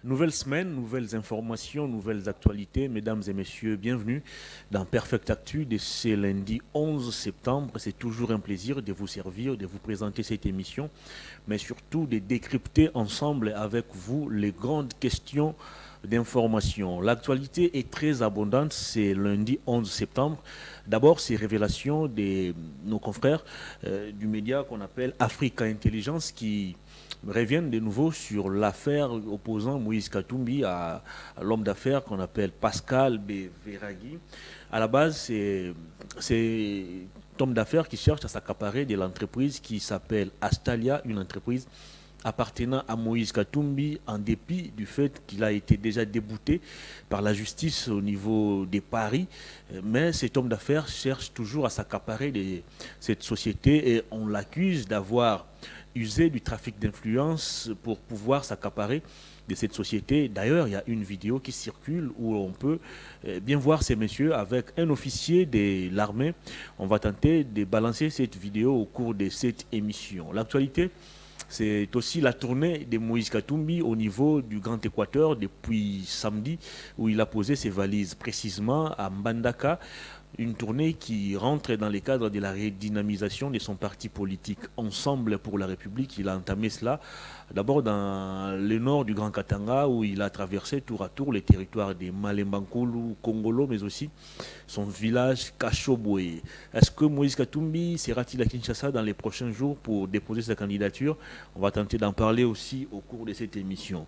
Nouvelle semaine, nouvelles informations, nouvelles actualités. Mesdames et messieurs, bienvenue dans Perfect Actu de ce lundi 11 septembre. C'est toujours un plaisir de vous servir, de vous présenter cette émission, mais surtout de décrypter ensemble avec vous les grandes questions d'information. L'actualité est très abondante, c'est lundi 11 septembre. D'abord, c'est révélation de nos confrères du média qu'on appelle Africa Intelligence qui reviennent de nouveau sur l'affaire opposant Moïse Katumbi à l'homme d'affaires qu'on appelle Pascal Beveragui. À la base, c'est homme d'affaires qui cherche à s'accaparer de l'entreprise qui s'appelle Astalia, une entreprise appartenant à Moïse Katumbi en dépit du fait qu'il a été déjà débouté par la justice au niveau des paris. Mais cet homme d'affaires cherche toujours à s'accaparer de cette société et on l'accuse d'avoir usé du trafic d'influence pour pouvoir s'accaparer de cette société. D'ailleurs, il y a une vidéo qui circule où on peut bien voir ces messieurs avec un officier de l'armée. On va tenter de balancer cette vidéo au cours de cette émission. L'actualité, c'est aussi la tournée de Moïse Katumbi au niveau du Grand Équateur depuis samedi où il a posé ses valises précisément à Mbandaka. Une tournée qui rentre dans le cadre de la redynamisation de son parti politique Ensemble pour la République. Il a entamé cela d'abord dans le nord du Grand Katanga où il a traversé tour à tour les territoires de Malembankulu, Congolo, mais aussi son village Kachoboué. Est-ce que Moïse Katumbi sera-t-il à Kinshasa dans les prochains jours pour déposer sa candidature? On va tenter d'en parler aussi au cours de cette émission.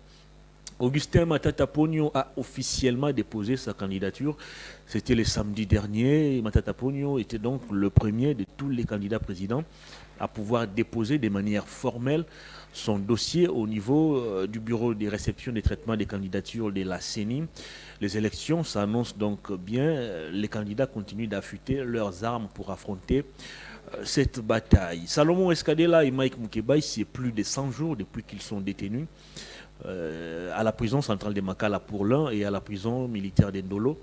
Augustin Matata Pogno a officiellement déposé sa candidature. C'était le samedi dernier. Matata Pogno était donc le premier de tous les candidats présidents à pouvoir déposer de manière formelle son dossier au niveau du bureau de réception des traitements des candidatures de la CENI. Les élections s'annoncent donc bien. Les candidats continuent d'affûter leurs armes pour affronter cette bataille. Salomon Escadela et Mike Mukebai, c'est plus de 100 jours depuis qu'ils sont détenus à la prison centrale de Makala pour l'un et à la prison militaire d'Endolo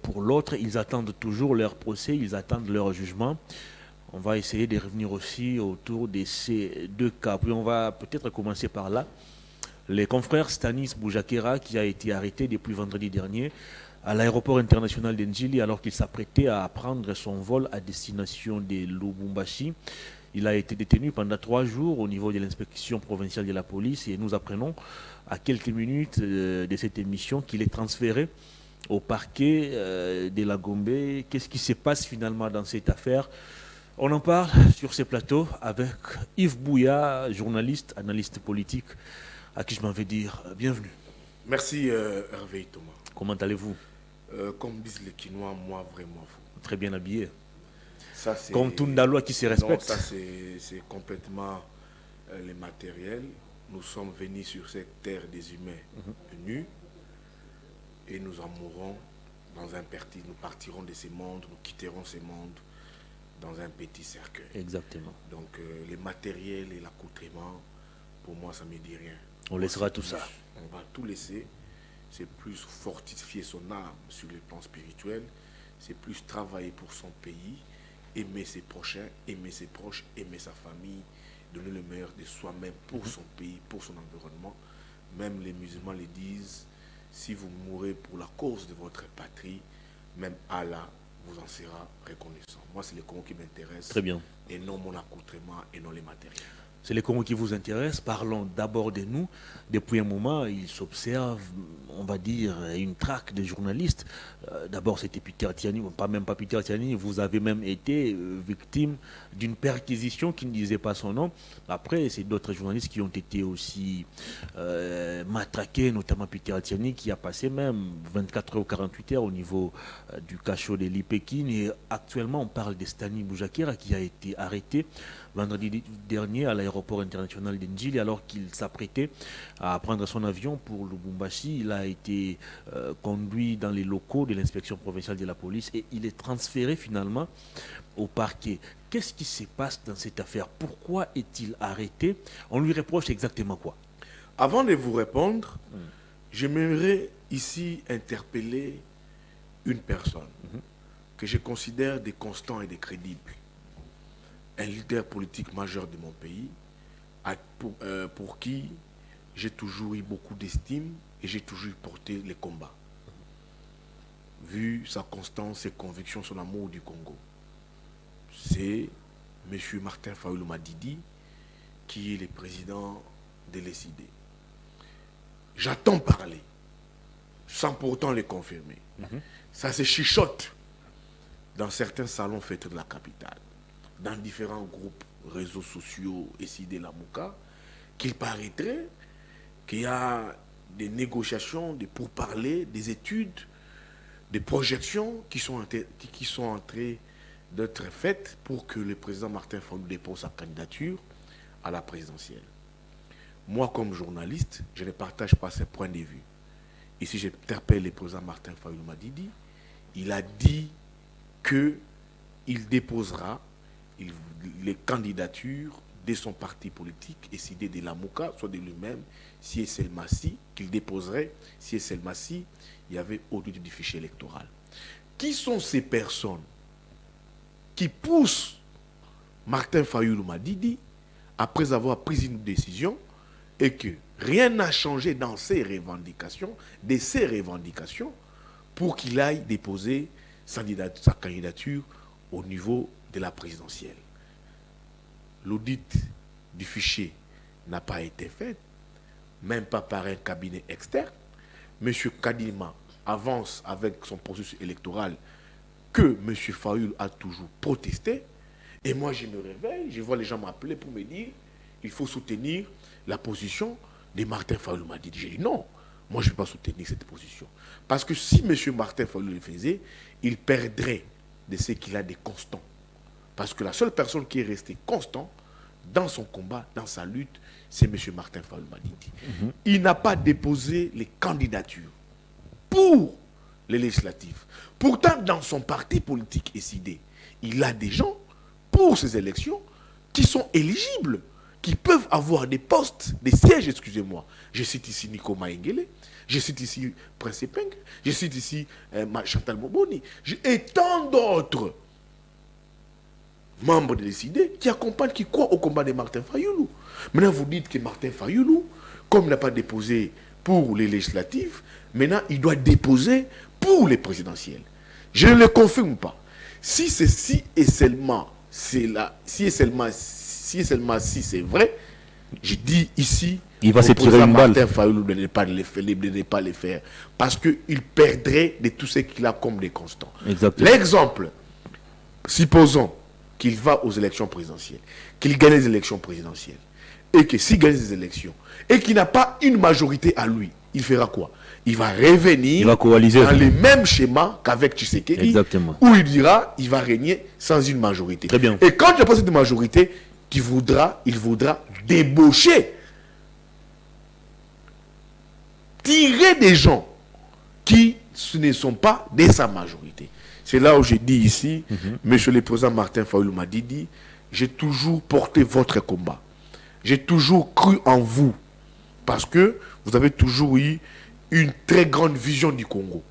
pour l'autre. Ils attendent toujours leur procès, ils attendent leur jugement. On va essayer de revenir aussi autour de ces deux cas. Puis on va peut-être commencer par là. Les confrères Stanis Boujakera, qui a été arrêté depuis vendredi dernier à l'aéroport international d'Enjili alors qu'il s'apprêtait à prendre son vol à destination de Lubumbashi. Il a été détenu pendant 3 jours au niveau de l'inspection provinciale de la police et nous apprenons à quelques minutes de cette émission qu'il est transféré au parquet de la Gombe. Qu'est-ce qui se passe finalement dans cette affaire? On en parle sur ces plateaux avec Yves Bouya, journaliste, analyste politique, à qui je m'en vais dire bienvenue. Merci Hervé Thomas. Comment allez-vous? Comme disent les Quinois, moi vraiment fou. Très bien habillé. Ça, c'est... Comme Tundalois qui se respecte. Non, ça c'est complètement les matériels. Nous sommes venus sur cette terre des humains nus et nous en mourrons dans un petit. Nous partirons de ces mondes, nous quitterons ces mondes dans un petit cercueil. Exactement. Donc les matériels et l'accoutrement, pour moi, ça ne me dit rien. On laissera tout ça. On va tout laisser. C'est plus fortifier son âme sur le plan spirituel. C'est plus travailler pour son pays, aimer ses prochains, aimer ses proches, aimer sa famille, donner le meilleur de soi-même pour son pays, pour son environnement. Même les musulmans le disent, si vous mourrez pour la cause de votre patrie, même Allah vous en sera reconnaissant. Moi, c'est le Congo qui m'intéresse. Très bien. Et non mon accoutrement et non les matériels. C'est les Congos qui vous intéressent. Parlons d'abord de nous. Depuis un moment, il s'observe, on va dire, une traque de journalistes. D'abord, c'était Peter Tiani, même pas Peter Tiani, vous avez même été victime d'une perquisition qui ne disait pas son nom. Après, c'est d'autres journalistes qui ont été aussi matraqués, notamment Peter Tiani, qui a passé même 24 heures ou 48 heures au niveau du cachot de l'Ipekine. Et actuellement, on parle de Stani Boujakera qui a été arrêté vendredi dernier à l'aéroport international d'Njili alors qu'il s'apprêtait à prendre son avion pour Lubumbashi. Il a été conduit dans les locaux de l'inspection provinciale de la police et il est transféré finalement au parquet. Qu'est-ce qui se passe dans cette affaire? Pourquoi est-il arrêté? On lui reproche exactement quoi? Avant de vous répondre, j'aimerais ici interpeller une personne que je considère des constants et des crédibles. Un leader politique majeur de mon pays, pour qui j'ai toujours eu beaucoup d'estime et j'ai toujours porté les combats. Vu sa constance, ses convictions, son amour du Congo. C'est M. Martin Fayulu Madidi qui est le président de l'ECD. J'attends parler, sans pourtant les confirmer. Ça se chichote dans certains salons fêtés de la capitale, dans différents groupes, réseaux sociaux, ECD Lamuka, qu'il paraîtrait qu'il y a des négociations, des pourparlers, des études, des projections qui sont en train d'être faites pour que le président Martin Fayulu dépose sa candidature à la présidentielle. Moi, comme journaliste, je ne partage pas ces points de vue. Ici, j'interpelle le président Martin Fayulu Madidi. Il a dit qu'il déposera les candidatures de son parti politique, ECD de Lamuka, soit de lui-même, si et seulement si, qu'il déposerait, si et seulement si, il y avait audit du fichier électoral. Qui sont ces personnes qui poussent Martin Fayulu Madidi, après avoir pris une décision, et que rien n'a changé dans ses revendications, pour qu'il aille déposer sa candidature au niveau de la présidentielle? L'audit du fichier n'a pas été fait, même pas par un cabinet externe. M. Kadima avance avec son processus électoral que M. Fayulu a toujours protesté. Et moi, je me réveille, je vois les gens m'appeler pour me dire il faut soutenir la position de Martin Fayulu Madidi. J'ai dit non, moi je ne vais pas soutenir cette position. Parce que si M. Martin Fayulu le faisait, il perdrait de ce qu'il a de constant. Parce que la seule personne qui est restée constant dans son combat, dans sa lutte, c'est M. Martin Fayulu Madidi. Il n'a pas déposé les candidatures pour les législatives. Pourtant, dans son parti politique ECD, il a des gens pour ces élections qui sont éligibles, qui peuvent avoir des postes, des sièges, excusez-moi. Je cite ici Nico Maïngele, je cite ici Prince Peng, je cite ici Chantal Moboni, et tant d'autres membres de l'ECD qui accompagnent, qui croient au combat de Martin Fayulu. Maintenant, vous dites que Martin Fayulu, comme il n'a pas déposé pour les législatives, maintenant, il doit déposer pour les présidentielles. Je ne le confirme pas. Si c'est si et seulement, c'est là, si c'est vrai, je dis ici, il va se tirer une balle. Martin Fayulu de ne pas les faire, parce qu'il perdrait de tout ce qu'il a comme des constants. L'exemple, supposons qu'il va aux élections présidentielles, qu'il gagne les élections présidentielles, et que s'il gagne les élections, et qu'il n'a pas une majorité à lui, il fera quoi? Il va revenir, il va coaliser dans les mêmes schémas qu'avec Tshisekedi, où il dira il va régner sans une majorité. Très bien. Et quand il n'y a pas cette majorité, il voudra débaucher, tirer des gens qui ne sont pas de sa majorité. C'est là où je dis ici, Monsieur le Président Martin Fayulu Madidi, j'ai toujours porté votre combat. J'ai toujours cru en vous. Parce que vous avez toujours eu une très grande vision du Congo.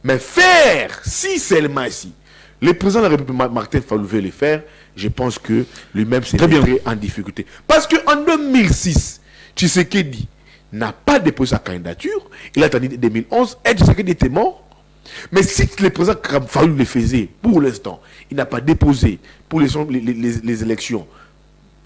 Mais faire, si seulement si, le président de la République Martin Fayulu veut le faire, je pense que lui-même s'est très en difficulté. Parce qu'en 2006, Tshisekedi n'a pas déposé sa candidature, il a attendu 2011, et Tshisekedi était mort. Mais si le président Fayulu le faisait, pour l'instant, il n'a pas déposé pour les élections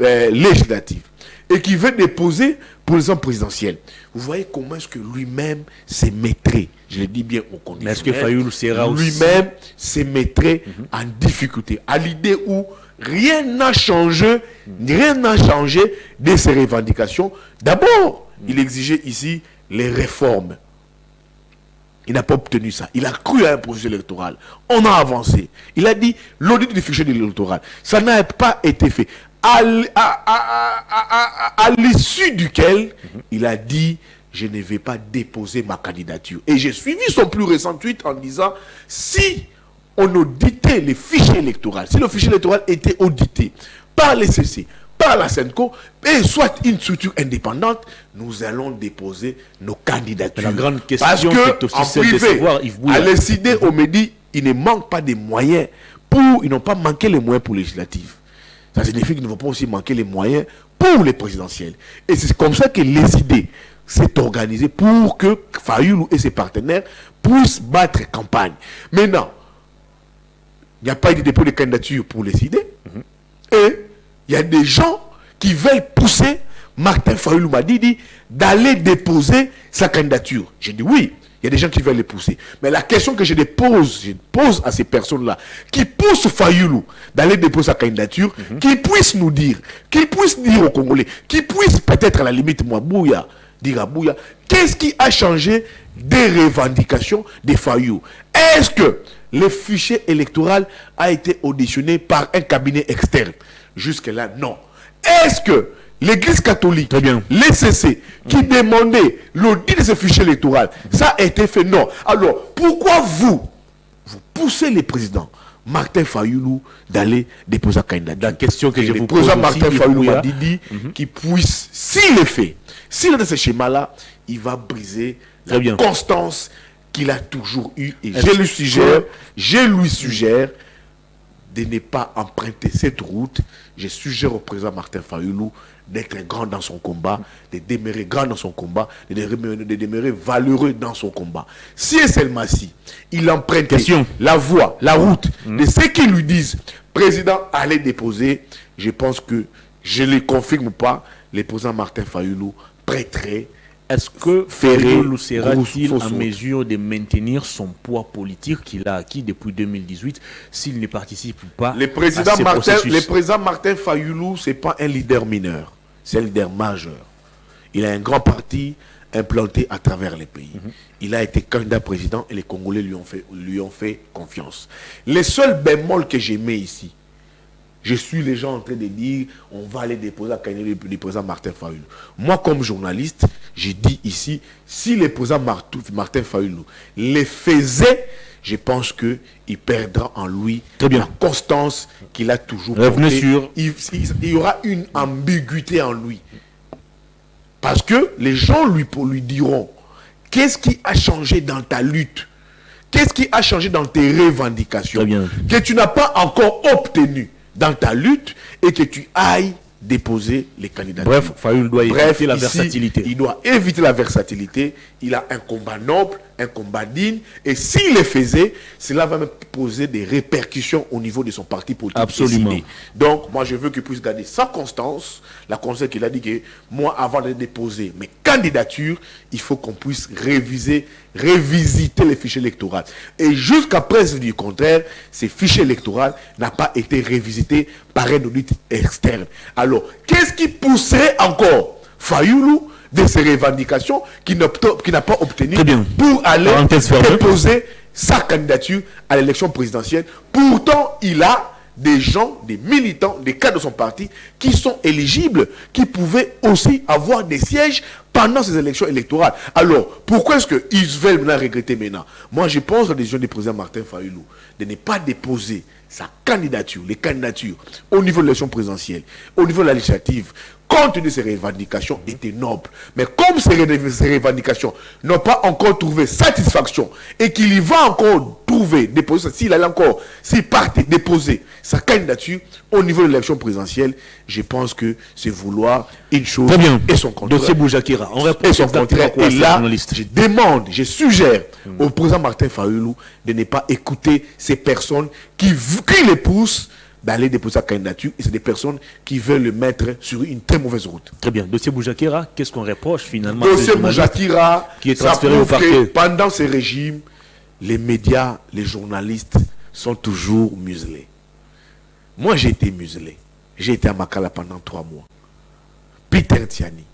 législatives, et qu'il veut déposer pour les élections présidentielles, vous voyez comment est-ce que lui-même se mettrait, je le dis bien au conditionnel, mais est-ce que Fayulu sera lui-même se mettrait en difficulté, à l'idée où rien n'a changé de ses revendications. D'abord, il exigeait ici les réformes. Il n'a pas obtenu ça. Il a cru à un processus électoral. On a avancé. Il a dit l'audit du fichier électoral. Ça n'a pas été fait. À l'issue duquel il a dit je ne vais pas déposer ma candidature. Et j'ai suivi son plus récent tweet en disant si on auditait les fichiers électoraux, si le fichier électoral était audité par les CC, par la SENCO, et soit une structure indépendante, nous allons déposer nos candidatures. La grande question, parce que aussi en privé, de savoir, Yves Bouya, à l'ECD, on me dit il ne manque pas de moyens ils n'ont pas manqué les moyens pour les législatives. Ça signifie qu'ils ne vont pas aussi manquer les moyens pour les présidentielles. Et c'est comme ça que l'ECD s'est organisé pour que Fayoulou et ses partenaires puissent battre campagne. Maintenant, il n'y a pas eu de dépôt de candidature pour les idées. Et il y a des gens qui veulent pousser Martin Fayoulou Madidi d'aller déposer sa candidature. J'ai dit oui, il y a des gens qui veulent les pousser. Mais la question que je pose à ces personnes-là, qui poussent Fayoulou d'aller déposer sa candidature, qu'ils puissent nous dire, qu'ils puissent dire aux Congolais, qu'ils puissent peut-être à la limite, moi, Bouya, dire à Bouya, qu'est-ce qui a changé des revendications des Fayoulou? Est-ce que le fichier électoral a été auditionné par un cabinet externe? Jusque-là, non. Est-ce que l'Église catholique, les CC, qui demandaient l'audit de ce fichier électoral, ça a été fait? Non. Alors, pourquoi vous poussez les présidents Martin Fayoulou d'aller déposer sa candidature? La question que je vous pose, pose Martin Fayoulou m'a dit qu'il puisse, s'il le fait, s'il est dans ce schéma-là, il va briser la constance qu'il a toujours eu. Et je lui suggère de ne pas emprunter cette route. Je suggère au président Martin Fayoulou d'être grand dans son combat, de demeurer grand dans son combat, de demeurer valeureux dans son combat. Si et seulement si il emprunte la voie, la route de ceux qui lui disent, président, allez déposer, je pense que, je ne le confirme pas, le président Martin Fayoulou prêterait. Est-ce que Fayoulou sera-t-il en mesure de maintenir son poids politique qu'il a acquis depuis 2018 s'il ne participe pas le président Martin Fayoulou, ce n'est pas un leader mineur, c'est un leader majeur. Il a un grand parti implanté à travers les pays. Il a été candidat président et les Congolais lui ont fait confiance. Les seuls bémols que j'ai mis ici, je suis les gens en train de dire on va aller déposer la candidature du président Martin Fayoulou. Moi, comme journaliste, j'ai dit ici, si le président Martin Fayoulou les faisait, je pense qu'il perdra en lui la constance qu'il a toujours portée. Il y aura une ambiguïté en lui. Parce que les gens lui diront, qu'est-ce qui a changé dans ta lutte? Qu'est-ce qui a changé dans tes revendications que tu n'as pas encore obtenu dans ta lutte et que tu ailles déposer les candidatures? Bref, Fayoulou doit éviter la versatilité. Il doit éviter la versatilité. Il a un combat noble, un combat digne. Et s'il le faisait, cela va même poser des répercussions au niveau de son parti politique. Absolument. Donc, moi, je veux qu'il puisse garder sa constance. La constance qu'il a dit que moi, avant de déposer mes candidatures, il faut qu'on puisse revisiter les fichiers électoraux. Et jusqu'à preuve du contraire, ces fichiers électoraux n'ont pas été révisités par un audit externe. Alors, qu'est-ce qui pousserait encore Fayoulou de ces revendications qu'il n'a pas obtenues pour aller déposer sa candidature à l'élection présidentielle? Pourtant, il a des gens, des militants, des cadres de son parti qui sont éligibles, qui pouvaient aussi avoir des sièges pendant ces élections électorales. Alors, pourquoi est-ce qu'ils veulent maintenant regretter maintenant? Moi, je pense à la décision du président Martin Fayoulou de ne pas déposer sa candidature, les candidatures au niveau de l'élection présidentielle, au niveau de la législative, compte tenu de ces revendications, étaient nobles. Mais comme ces revendications n'ont pas encore trouvé satisfaction et qu'il y va encore trouver, déposer, s'il partait déposer sa candidature au niveau de l'élection présidentielle, je pense que c'est vouloir une chose et son contraire. Dossier Boujakira, on répond son contraire. Et là, je suggère au président Martin Fayoulou de ne pas écouter ces personnes qui les poussent d'aller déposer sa candidature, et c'est des personnes qui veulent le mettre sur une très mauvaise route. Très bien. Dossier Boujakira, qu'est-ce qu'on reproche finalement? Dossier Boujakira, qui est transféré au parquet. Pendant ces régimes, les médias, les journalistes sont toujours muselés. Moi, j'ai été muselé. J'ai été à Makala pendant 3 mois. Peter Tiani,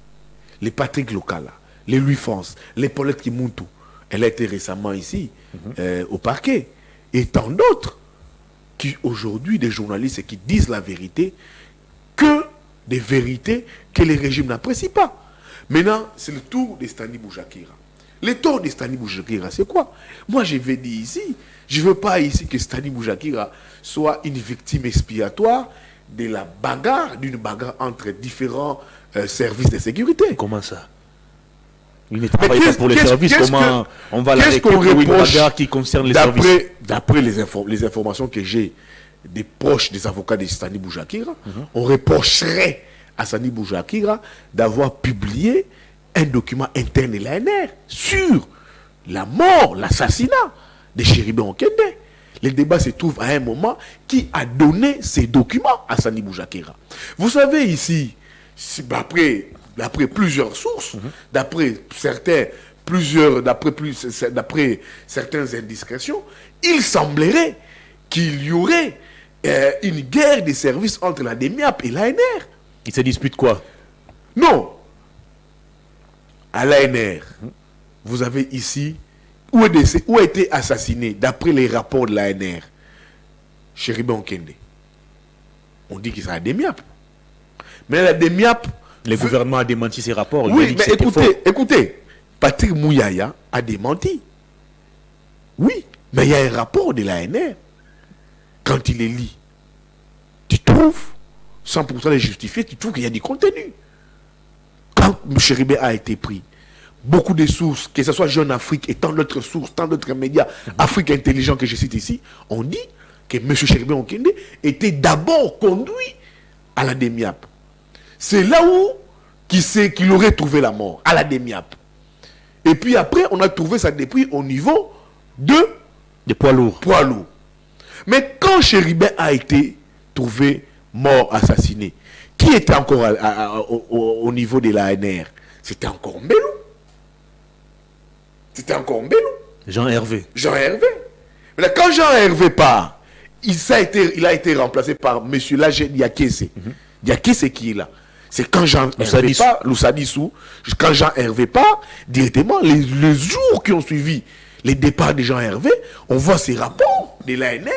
les Patrick Lokala, les Louis France, les Paulette Kimuntu, elle a été récemment ici, au parquet, et tant d'autres. Qui aujourd'hui, des journalistes qui disent la vérité, que des vérités que les régimes n'apprécient pas. Maintenant, c'est le tour de Stani Boujakira. Le tour de Stani Boujakira, c'est quoi? Moi, je vais dire ici, je ne veux pas ici que Stani Boujakira soit une victime expiatoire de la bagarre, d'une bagarre entre différents services de sécurité. Comment ça? Il ne travaille pas pour les services. Comment on va la récupérer une bagarre qui concerne les services? D'après les informations que j'ai des proches des avocats de Stani Boujakira, on reprocherait à Stani Boujakira d'avoir publié un document interne de l'ANR sur la mort, l'assassinat de Chéribé Okende. Le débat se trouve à un moment qui a donné ces documents à Sani Boujakera. Vous savez ici, d'après plusieurs sources, d'après certaines indiscrétions, il semblerait qu'il y aurait une guerre des services entre la DEMIAP et l'ANR. Ils se disputent quoi? Non. À l'ANR, vous avez ici où a été assassiné, d'après les rapports de l'ANR, Chéribé Okende. On dit qu'il sera à DEMIAP. Mais la DEMIAP... Le gouvernement a démenti ces rapports. Oui, mais écoutez, Patrick Mouyaya a démenti. Oui, mais il y a un rapport de l'ANR. Quand il est lit, tu trouves, 100% de justifié, tu trouves qu'il y a du contenu. Quand Chéribé a été pris, beaucoup de sources, que ce soit Jeune Afrique et tant d'autres sources, tant d'autres médias, Afrique Intelligent que je cite ici, on dit que M. Chéribé Okende était d'abord conduit à la DEMIAP. C'est là où qu'il aurait trouvé la mort, à la DEMIAP. Et puis après, on a trouvé sa dépouille au niveau des poids lourds. Mais quand Chéribé a été trouvé mort, assassiné, qui était encore au niveau de l'ANR? C'était encore Mbelou. Jean Hervé. Mais là, quand Jean Hervé part, il a été remplacé par M. Lagé Diakese. Diakese qui est là. C'est quand Jean Hervé part, Loussadissou, quand Jean Hervé part, directement, les jours qui ont suivi les départs de Jean Hervé, on voit ces rapports de l'ANR.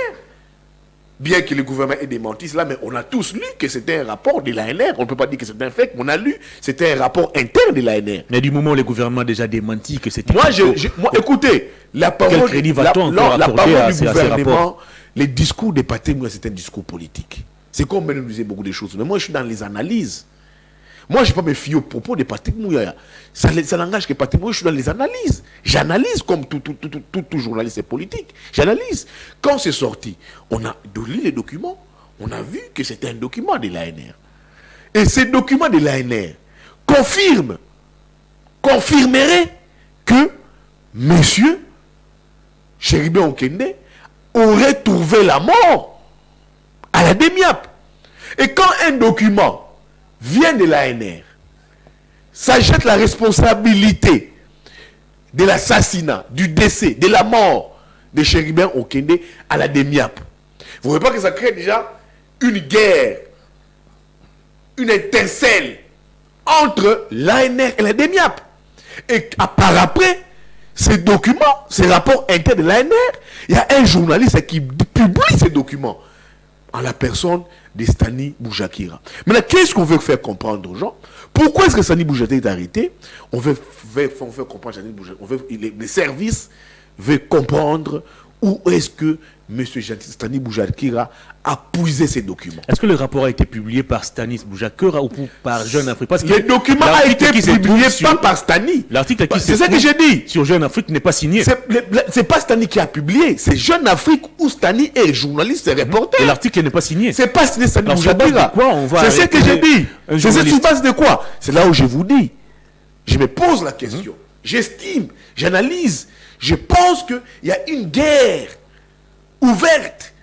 Bien que le gouvernement ait démenti cela, mais on a tous lu que c'était un rapport de l'ANR. On ne peut pas dire que c'est un fait, mais on a lu, c'était un rapport interne de l'ANR. Mais du moment où le gouvernement a déjà démenti que c'était... Moi, écoutez, la parole du gouvernement, les discours de Patrick Mouyaya, c'est un discours politique. C'est comme nous disait beaucoup de choses. Mais moi, je suis dans les analyses. Moi, je ne vais pas me fier aux propos de Patrick Mouyaya. Ça n'engage que Patrick Mouyaya, je suis dans les analyses. J'analyse comme tout journaliste politique. J'analyse. Quand c'est sorti, on a lu les documents, on a vu que c'était un document de l'ANR. Et ces documents de l'ANR confirmeraient que M. Chéribé Okende aurait trouvé la mort à la DEMIAP. Et quand un document vient de l'ANR, ça jette la responsabilité de l'assassinat, du décès, de la mort de Chéribé Okende à la DEMIAP. Vous ne voyez pas que ça crée déjà une guerre, une étincelle entre l'ANR et la DEMIAP. Et par après, ces documents, ces rapports internes de l'ANR, il y a un journaliste qui publie ces documents en la personne de Sani Boujakera. Maintenant, qu'est-ce qu'on veut faire comprendre aux gens? Pourquoi est-ce que Sani Boujakera est arrêté? On veut comprendre Sani Boujakera. Les services veulent comprendre où est-ce que M. Sani Boujakera a puisé ces documents. Est-ce que le rapport a été publié par Stanis Boujakera ou par Jeune Afrique? Parce que le document a été publié pas par Stani. L'article qui c'est ça que j'ai dit. Sur Jeune Afrique n'est pas signé. C'est pas Stani qui a publié, c'est Jeune Afrique où Stani est journaliste et reporter. Et l'article n'est pas signé. C'est pas signé Stani Boujakera. C'est ce que j'ai dit. C'est sur base de quoi? C'est là où je vous dis. Je me pose la question. J'estime, j'analyse. Je pense qu'il y a une guerre ouverte,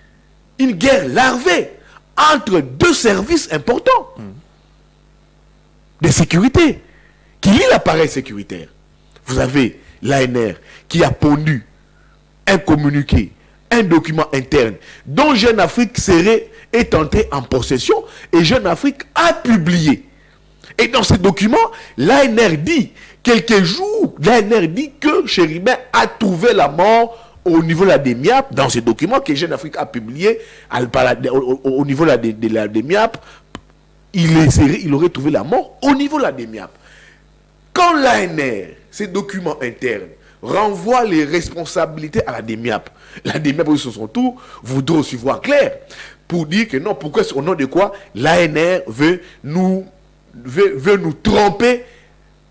une guerre larvée entre deux services importants de sécurité qui lient l'appareil sécuritaire. Vous avez l'ANR qui a pondu un communiqué, un document interne dont Jeune Afrique est entré en possession et Jeune Afrique a publié. Et dans ce document, l'ANR dit, quelques jours, l'ANR dit que Chéribé a trouvé la mort au niveau de la DEMIAP, dans ce document que Jeune Afrique a publié, au niveau de la DEMIAP, il aurait trouvé la mort au niveau de la DEMIAP. Quand l'ANR, ces documents internes, renvoie les responsabilités à la DEMIAP sur son tour, voudrait aussi voir clair, pour dire que non, pourquoi, au nom de quoi, l'ANR veut nous tromper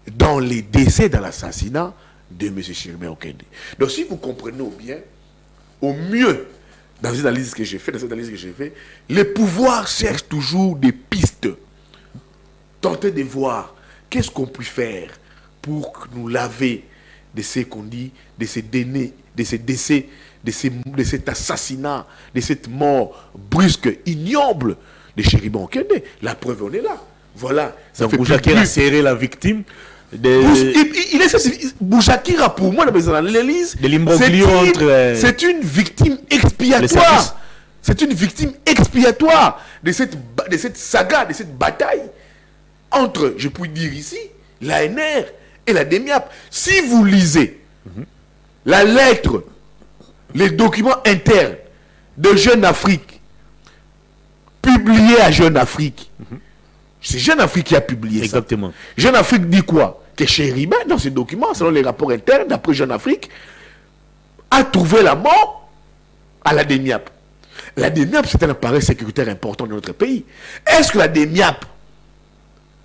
dans les décès, dans l'assassinat de M. Chéribé Okende. Donc si vous comprenez bien, au mieux, dans cette analyse que j'ai faite, les pouvoirs cherchent toujours des pistes. Tenter de voir qu'est-ce qu'on peut faire pour nous laver de ce qu'on dit, de ces décès, de cet assassinat, de cette mort brusque, ignoble de Chéribon Okende. La preuve, on est là. Voilà. Ça donc Boujakira a serré la victime. Boujakira, pour moi, dans l'analyse, c'est une victime expiatoire. C'est une victime expiatoire de cette saga, de cette bataille entre, je puis dire ici, l'ANR et la DEMIAP. Si vous lisez la lettre, les documents internes de Jeune Afrique, publiés à Jeune Afrique, c'est Jeune Afrique qui a publié ça. Exactement. Jeune Afrique dit quoi? Que Chéribin, dans ces documents, selon les rapports internes, d'après Jeune Afrique, a trouvé la mort à la DEMIAP. La DEMIAP, c'est un appareil sécuritaire important de notre pays. Est-ce que la DEMIAP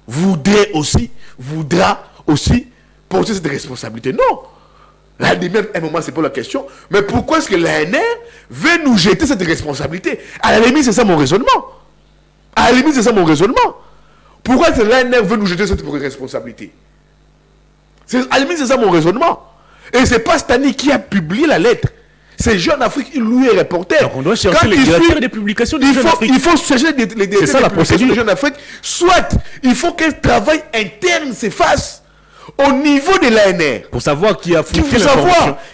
voudra aussi porter cette responsabilité? Non. La DEMIAP, à un moment, c'est pas la question. Mais pourquoi est-ce que l'ANR veut nous jeter cette responsabilité? À la limite, c'est ça mon raisonnement. À la limite, c'est ça mon raisonnement. Pourquoi est-ce que l'ANR veut nous jeter cette responsabilité? À la limite, c'est ça mon raisonnement. Et c'est pas Stani qui a publié la lettre. C'est Jeune Afrique, lui est reporter. Donc on doit chercher les directeurs des publications de Jeune Afrique. Il faut chercher les directeurs des publications de Jeune Afrique. Soit, il faut qu'un travail interne se fasse au niveau de l'ANR. Pour savoir qui a fuité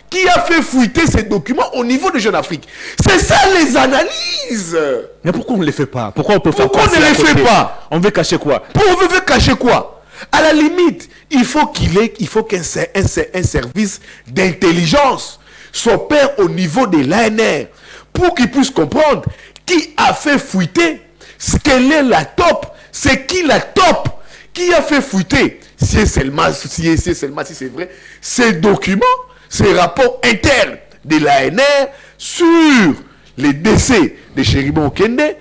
qui a fait fuiter ces documents au niveau de Jeune Afrique. C'est ça les analyses. Mais pourquoi on ne les fait pas? Pourquoi on peut faire Pourquoi on ne les fait pas? On veut cacher quoi? On veut cacher quoi? À la limite, il faut qu'un service d'intelligence s'opère au niveau de l'ANR pour qu'il puisse comprendre qui a fait fuiter, quelle est la top, c'est qui la top, qui a fait fuiter, si c'est vrai, ces documents, ces rapports internes de l'ANR sur les décès de Chéribon Okende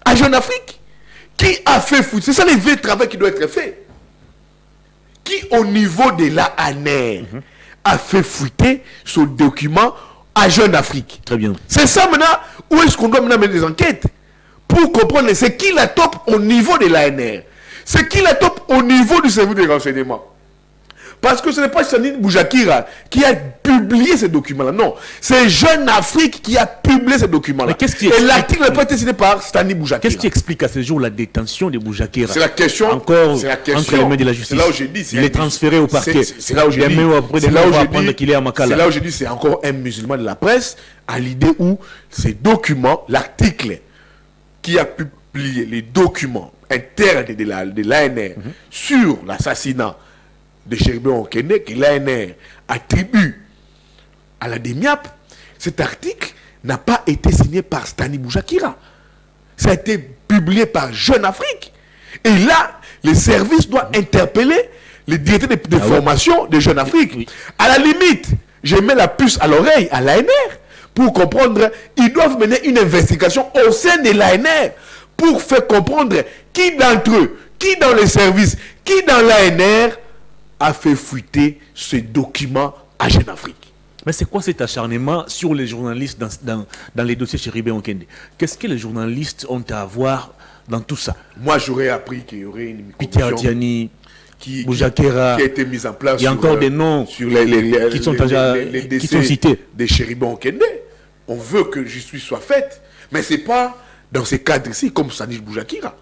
à Jeune Afrique. Qui a fait fuiter? C'est ça le vrai travail qui doit être fait. Qui au niveau de l'ANR a fait fuiter ce document à Jeune Afrique? Très bien. C'est ça maintenant, où est-ce qu'on doit maintenant mener des enquêtes? Pour comprendre c'est qui la top au niveau de l'ANR. C'est qui la top au niveau du service de renseignement. Parce que ce n'est pas Stani Boujakira qui a publié ces documents-là. Non, c'est Jeune Afrique qui a publié ces documents-là. Et l'article n'a pas été signé par Stani Boujakira. Qu'est-ce qui explique à ce jour la détention de Boujakira? C'est la question. Encore entre les mains de la justice. C'est là où j'ai dit. Il est transféré au parquet. C'est là où j'ai dit. C'est là où j'ai dit qu'il est à Makala. C'est là où j'ai dit c'est encore un musulman de la presse à l'idée où ces documents, l'article qui a publié les documents internes de l'ANR sur l'assassinat de Chéribon Okende que l'ANR attribue à la DEMIAP, cet article n'a pas été signé par Stani Boujakira. Ça a été publié par Jeune Afrique. Et là, les services doivent interpeller les directeurs de formation de Jeune Afrique. Oui. À la limite, je mets la puce à l'oreille à l'ANR pour comprendre, ils doivent mener une investigation au sein de l'ANR pour faire comprendre qui d'entre eux, qui dans les services, qui dans l'ANR a fait fuiter ce document à Jeune Afrique. Mais c'est quoi cet acharnement sur les journalistes dans les dossiers Chéribon Okende? Qu'est-ce que les journalistes ont à voir dans tout ça? Moi, j'aurais appris qu'il y aurait une commission Boujakira, qui a été mise en place. Il y a encore des noms sur les qui sont cités. Des Chéribon Okende. On veut que justice soit faite, mais ce n'est pas dans ces cadres-ci comme Stani Boujakira.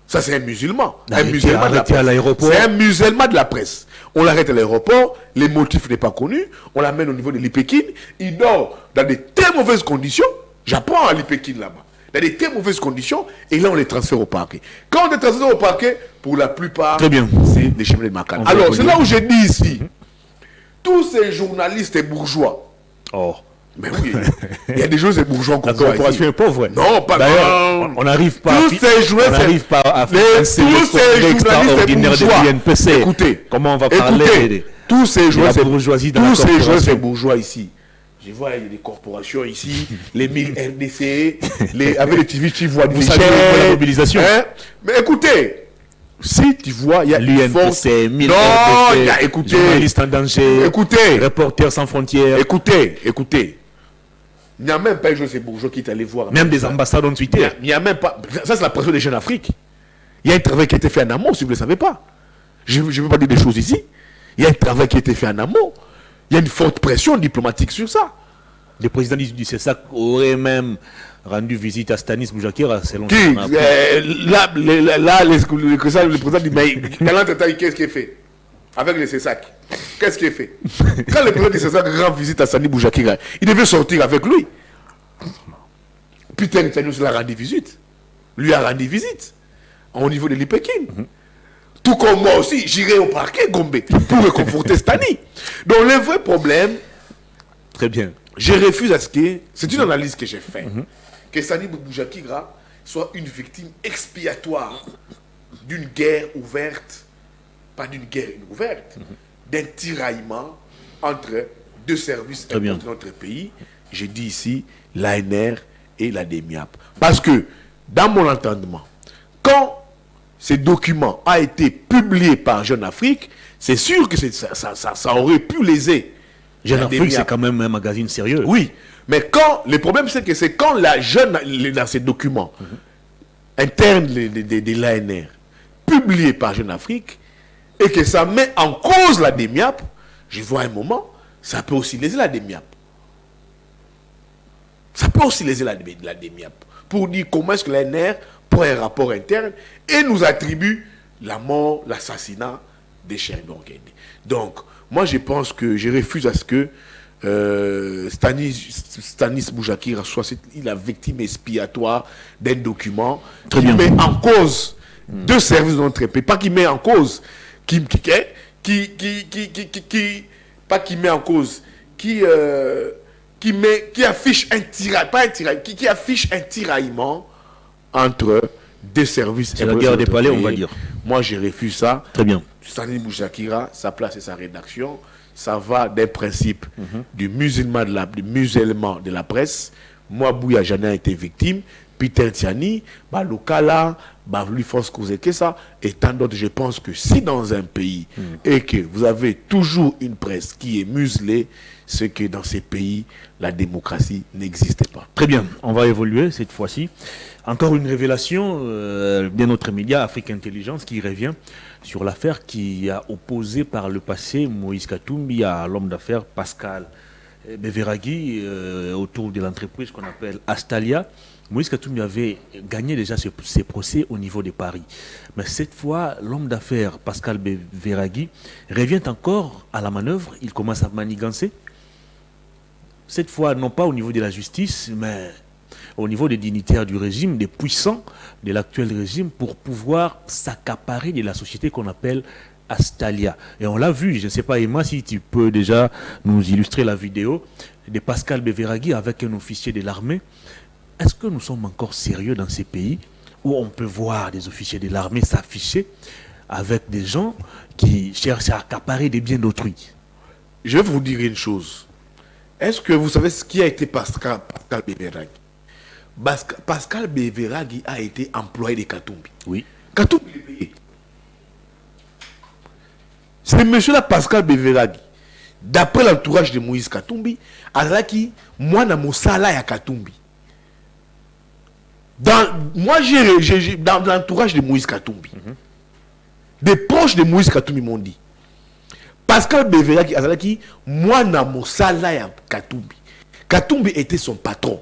Ça, c'est un musulman. Un musulman de la presse. C'est un musulman de la presse. On l'arrête à l'aéroport, les motifs n'est pas connus, on l'amène au niveau de l'Ipékin, il dort dans de très mauvaises conditions. J'apprends à l'Ipékin là-bas. Dans de très mauvaises conditions, et là, on les transfère au parquet. Quand on les transfère au parquet, pour la plupart, c'est des chemins de Makala. Alors, c'est là où j'ai dit ici, tous ces journalistes et bourgeois, mais oui, il y a des choses et bourgeois qu'on voit. La corporation est pauvre. Non, pas d'ailleurs. On n'arrive pas à faire un journalistes extraordinaire de l'UNPC. Écoutez, comment on va parler tous ces journalistes et bourgeois ici. Je vois, il y a des corporations ici, les 1000 RDC, avec les TV, tu vois des la mobilisation. Mais écoutez, si tu vois, il y a l'UNPC, 1000 non, RDC, il y a, écoutez, journalistes en danger, écoutez, Reporters sans frontières. Écoutez. Il n'y a même pas un jour ces bourgeois qui est allé voir. Même des ambassades ont tweeté. Il n'y a même pas. Ça, c'est la pression des Jeunes Afrique. Il y a un travail qui a été fait en amont, si vous ne le savez pas. Je ne veux pas dire des choses ici. Il y a un travail qui a été fait en amont. Il y a une forte pression diplomatique sur ça. Le président du CESAC aurait même rendu visite à Stanis Boujakira, selon Qui le président dit, mais dans l'entretien, qu'est-ce qui est fait avec le CESAC? Qu'est-ce qui est fait? Quand le président du CESAC rend visite à Stanis Boujakira, il devait sortir avec lui. Peter Ntagnos l'a rendu visite. Lui a rendu visite au niveau de l'IPEKIN. Tout comme moi aussi, j'irai au parquet Gombe pour réconforter Stani. Donc le vrai problème, très bien, je refuse à ce que, c'est une analyse que j'ai faite, que Stani Boujakira soit une victime expiatoire d'une guerre ouverte, pas d'une guerre ouverte, d'un tiraillement entre deux services de notre pays. Je dis ici l'ANR et la DEMIAP. Parce que, dans mon entendement, quand ces documents a été publié par Jeune Afrique, c'est sûr que ça aurait pu léser. Jeune Afrique, c'est quand même un magazine sérieux. Oui, mais quand le problème, c'est que c'est quand la Jeune, dans ces documents internes de l'ANR, publiés par Jeune Afrique, et que ça met en cause la DEMIAP, je vois un moment, ça peut aussi léser la DEMIAP. Ça peut aussi léser la DEMIAP. Pour dire comment est-ce que l'ANR prend un rapport interne et nous attribue la mort, l'assassinat des Cherubins Guédé. Donc, moi je pense que je refuse à ce que Stanis Boujakira soit la victime expiatoire d'un document qui met en cause deux services de notre pays. Pas qui met en cause, qui affiche un tiraillement entre des services. C'est la guerre des palais, on va dire. Moi, je refuse ça. Très bien. Stanis Boujakira, sa place et sa rédaction, ça va des principes du musellement de la presse. Moi, Bouya Jané a été victime. Peter Tiani, Lokala, lui force causer que ça, et tant d'autres. Je pense que si dans un pays et que vous avez toujours une presse qui est muselée, c'est que dans ces pays, la démocratie n'existe pas. Très bien, on va évoluer cette fois-ci. Encore une révélation de notre média Afrique Intelligence qui revient sur l'affaire qui a opposé par le passé Moïse Katumbi à l'homme d'affaires Pascal Beveragui autour de l'entreprise qu'on appelle Astalia. Moïse Katumbi avait gagné déjà ses procès au niveau de Paris. Mais cette fois, l'homme d'affaires Pascal Beveragui revient encore à la manœuvre. Il commence à manigancer. Cette fois, non pas au niveau de la justice, mais au niveau des dignitaires du régime, des puissants de l'actuel régime, pour pouvoir s'accaparer de la société qu'on appelle Astalia. Et on l'a vu, je ne sais pas, Emma, si tu peux déjà nous illustrer la vidéo de Pascal Beveragui avec un officier de l'armée. Est-ce que nous sommes encore sérieux dans ces pays où on peut voir des officiers de l'armée s'afficher avec des gens qui cherchent à accaparer des biens d'autrui? Je vais vous dire une chose. Est-ce que vous savez ce qui a été Pascal Beveragui? Pascal Beveragui a été employé de Katumbi. Oui. Katumbi est payé. C'est monsieur-là, Pascal Beveragui, d'après l'entourage de Moïse Katumbi, Azaki, moi, na mosala ya Katumbi. Dans l'entourage de Moïse Katumbi, des proches de Moïse Katumbi m'ont dit, Pascal Beveragui, Azaki, moi, na mosala ya Katumbi. Katumbi était son patron.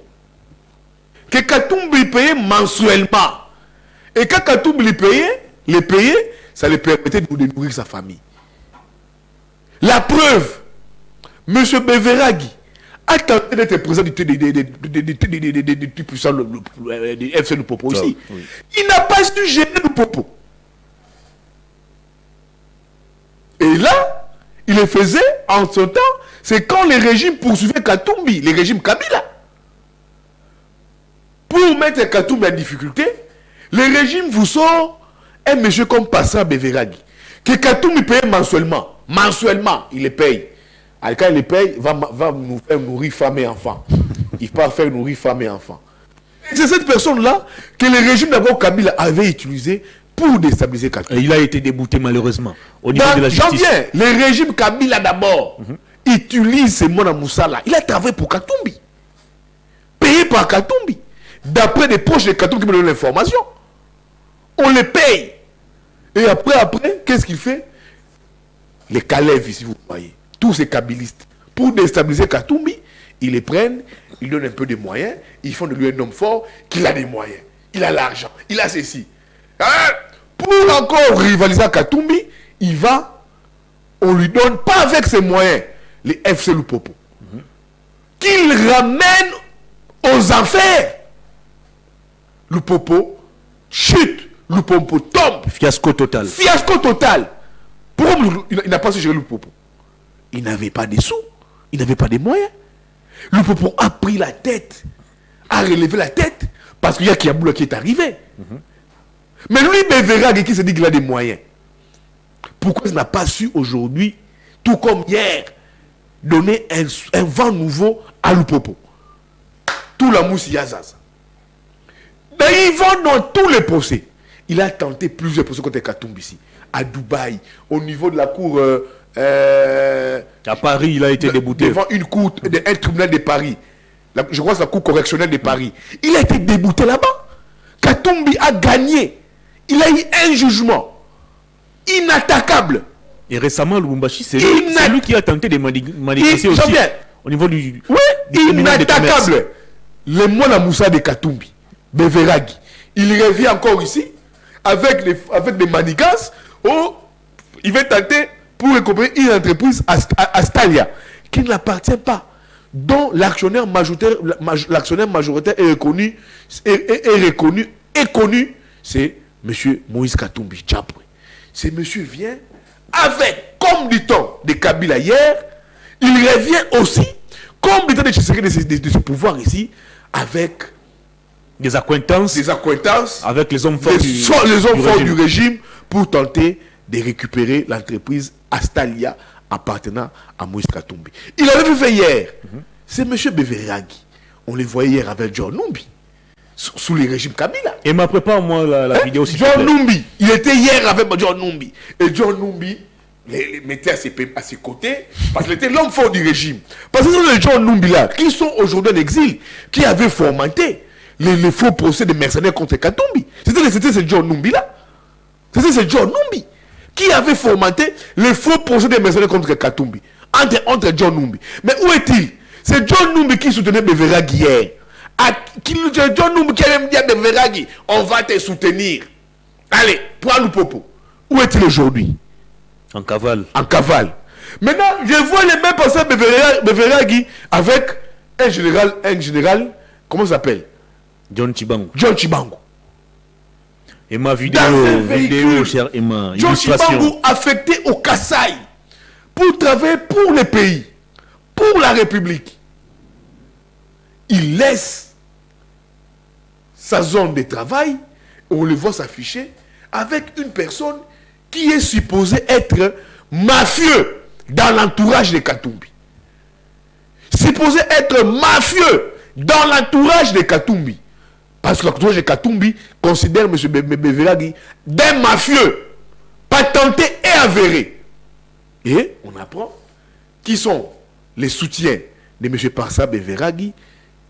Que Katumbi payait mensuellement. Et quand Katumbi les payait, ça lui permettait de nourrir sa famille. La preuve, M. Beveragui a tenté d'être président du puissant FC Lupopo ici. Oui. Il n'a pas su gérer Lupopo. Et là, il le faisait en son temps, c'est quand les régimes poursuivaient Katumbi, les régimes Kabila. Pour mettre Katumbi en difficulté, les régimes vous sort un monsieur comme Pascal Beveragui, que Katumbi paye mensuellement. Mensuellement, il les paye. Et quand il les paye, va nous faire nourrir femmes et enfants. Il va faire nourrir femmes et enfants. C'est cette personne-là que le régime d'abord Kabila avait utilisé pour déstabiliser Katumbi. Et il a été débouté malheureusement au niveau de la justice. J'en viens. Le régime Kabila d'abord utilise ce Mona Moussala. Il a travaillé pour Katumbi. Payé par Katumbi. D'après des proches de Katumbi qui me donnent l'information. On les paye. Et après, qu'est-ce qu'il fait? les Kalev ici, vous voyez, tous ces kabylistes, pour déstabiliser Katumbi, ils les prennent, ils donnent un peu de moyens, ils font de lui un homme fort, qu'il a des moyens, il a l'argent, il a ceci. Hein? Pour encore rivaliser à Katumbi, on lui donne, pas avec ses moyens, les FC Lupopo, qu'il ramène aux enfers. Lupopo chute, Lupopo tombe. Fiasco total. Fiasco total. Pourquoi il n'a pas su gérer Lupopo? Il n'avait pas de sous, il n'avait pas de moyens. Lupopo a pris la tête, a relevé la tête, parce qu'il y a Kiaboula qui est arrivé. Mais lui, Beverag, qui se dit qu'il a des moyens. Pourquoi il n'a pas su aujourd'hui, tout comme hier, donner un vent nouveau à Lupopo? Tout la mousse Yazaz. Mais ils vont dans tous les procès. Il a tenté plusieurs procès contre Katumbi ici, à Dubaï, au niveau de la cour. À Paris, il a été débouté. Devant une cour, un tribunal de Paris. Je crois que c'est la cour correctionnelle de Paris. Il a été débouté là-bas. Katumbi a gagné. Il a eu un jugement inattaquable. Et récemment, Lubumbashi, c'est lui qui a tenté de manifester aussi. Au niveau du. Oui, inattaquable. Le Mwana Moussa de Katumbi, Beveragi, il revient encore ici avec des manigances où il va tenter pour récupérer une entreprise à Stalia qui ne l'appartient pas, dont l'actionnaire majoritaire est reconnu, c'est M. Moïse Katumbi Djaboué. Ce monsieur vient avec, comme dit-on, de Kabila hier, il revient aussi, comme dit-on de ce pouvoir ici, avec des accointances avec les hommes forts du régime pour tenter de récupérer l'entreprise Astalia appartenant à Moïse Katumbi. Il avait fait hier. C'est M. Beveragi. On le voyait hier avec John Numbi. Sous le régime Kabila. Et ma prépare-moi la vidéo aussi. John Numbi. Il était hier avec John Numbi. Et John Numbi les mettait à ses côtés parce qu'il était l'homme fort du régime. Parce que ce sont les John Numbi là qui sont aujourd'hui en exil, qui avaient fomenté les faux procès de mercenaires contre Katumbi. C'était ce John Numbi là. C'était ce John Numbi qui avait fomenté les faux procès de mercenaires contre Katumbi. Entre John Numbi. Mais où est-il? C'est John Numbi qui soutenait Beveragi hier. John Numbi qui a même dit à Beveragi, on va te soutenir. Allez, prends Lupopo. Où est-il aujourd'hui? En cavale. En cavale. Maintenant, je vois les mêmes personnes Beveragi avec un général, comment ça s'appelle? John Chibangu. John Chibangu. Et ma vidéo, cher Emma, John Chibangu affecté au Kasaï pour travailler pour le pays, pour la République. Il laisse sa zone de travail, on le voit s'afficher, avec une personne qui est supposée être mafieux dans l'entourage de Katumbi. Supposé être mafieux dans l'entourage de Katumbi. Parce que l'entourage de Katumbi considère M. Beveragi d'un mafieux, patenté et avéré. Et on apprend qui sont les soutiens de M. Parsa Beveragi,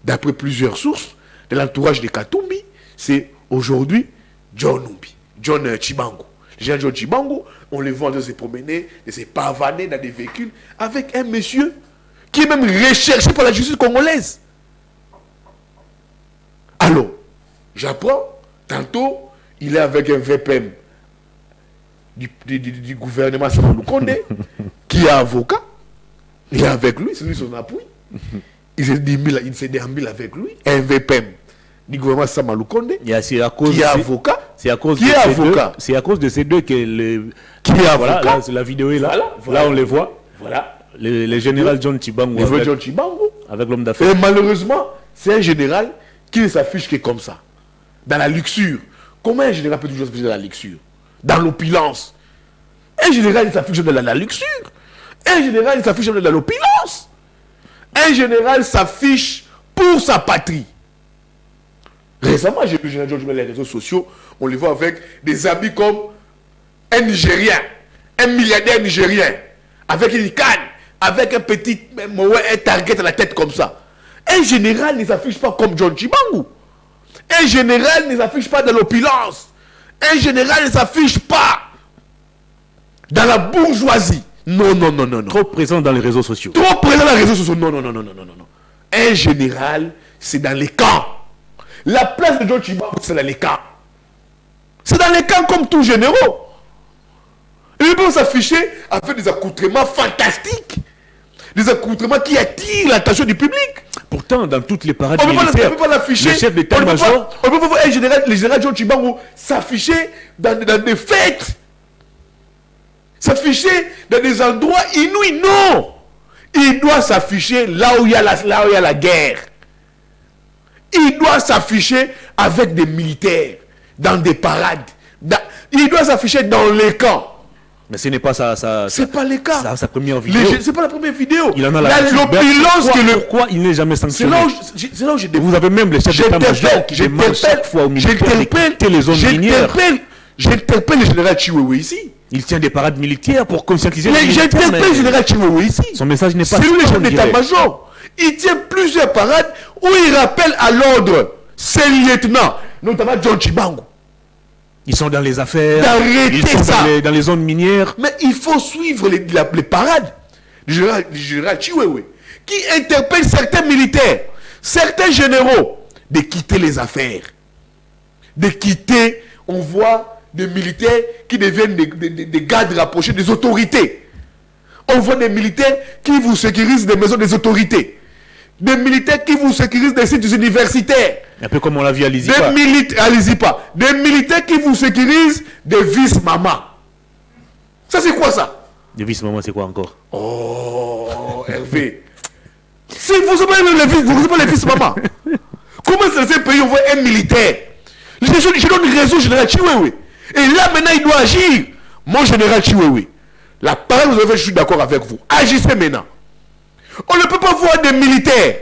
d'après plusieurs sources, de l'entourage de Katumbi, c'est aujourd'hui John Numbi, John Chibangu. Les John Chibangu, on les voit de se promener, de se pavaner dans des véhicules avec un monsieur qui est même recherché par la justice congolaise. Alors, j'apprends, tantôt, il est avec un VPM du gouvernement Samalou Konde, qui est avocat. Il est avec lui, c'est lui son appui. Il se déambule avec lui, un VPM du gouvernement Samalou Konde, qui est avocat. C'est à cause de ces deux que qui est avocat. Voilà, la vidéo est là. Là, on les voit. Voilà. Le général John Chibangu avec l'homme d'affaires. Et malheureusement, c'est un général qui ne s'affiche que comme ça. Dans la luxure. Comment un général peut toujours s'afficher dans la luxure? Dans l'opulence. Un général, il s'affiche dans la luxure. Un général, il s'affiche dans l'opulence. Un général s'affiche pour sa patrie. Récemment, j'ai vu le général Georges sur les réseaux sociaux. On le voit avec des habits comme un Nigérien, un milliardaire nigérien, avec une canne, avec un petit un target à la tête comme ça. Un général ne s'affiche pas comme John Chibangu. Un général ne s'affiche pas dans l'opulence. Un général ne s'affiche pas dans la bourgeoisie. Non, non, non, non, non. Trop présent dans les réseaux sociaux. Trop présent dans les réseaux sociaux. Non, non, non, non, non, non, non. Un général, c'est dans les camps. La place de John Tshibangou, c'est dans les camps. C'est dans les camps comme tous généraux. Ils peuvent s'afficher avec des accoutrements fantastiques. Des accoutrements qui attirent l'attention du public. Pourtant, dans toutes les parades On ne militaires, peut pas l'afficher. le chef d'état-major... On ne peut pas voir le général John Tshibangou s'afficher dans des fêtes. S'afficher dans des endroits inouïs. Non. Il doit s'afficher là où il y a la guerre. Il doit s'afficher avec des militaires, dans des parades. Il doit s'afficher dans les camps. Mais ce n'est pas c'est pas les cas. Sa première vidéo. C'est pas la première vidéo. Il en a l'opulence pourquoi il n'est jamais sanctionné. C'est là où vous avez même les chefs d'état-major qui demandent chaque fois aux militaires de quitter les zones minières. J'interpelle le général Chiwewe ici. Il tient des parades militaires pour conscientiser les militaires. J'interpelle le général Chiwewe ici. Son message n'est pas... C'est lui le chef d'état-major. Il tient plusieurs parades où il rappelle à l'ordre ses lieutenants, notamment John Tshibangou. Ils sont dans les affaires, ils sont dans les zones minières. Mais il faut suivre les parades du général Chiwewe, qui interpelle certains militaires, certains généraux, de quitter les affaires. De quitter, on voit des militaires qui deviennent des gardes rapprochés des autorités. On voit des militaires qui vous sécurisent des maisons des autorités. Des militaires qui vous sécurisent des sites universitaires. Un peu comme on l'a vu à Lizipa. Des militaires qui vous sécurisent des vice-mamans. Ça, c'est quoi ça? Des vice-mamans, c'est quoi encore? Oh, Hervé. Si vous savez pas les vice-mamans. Comment dans ces pays on voit un militaire? Je donne raison au général Chiwewe. Et là, maintenant, il doit agir. Mon général Chiwewe, la parole vous avez, je suis d'accord avec vous. Agissez maintenant. On ne peut pas voir des militaires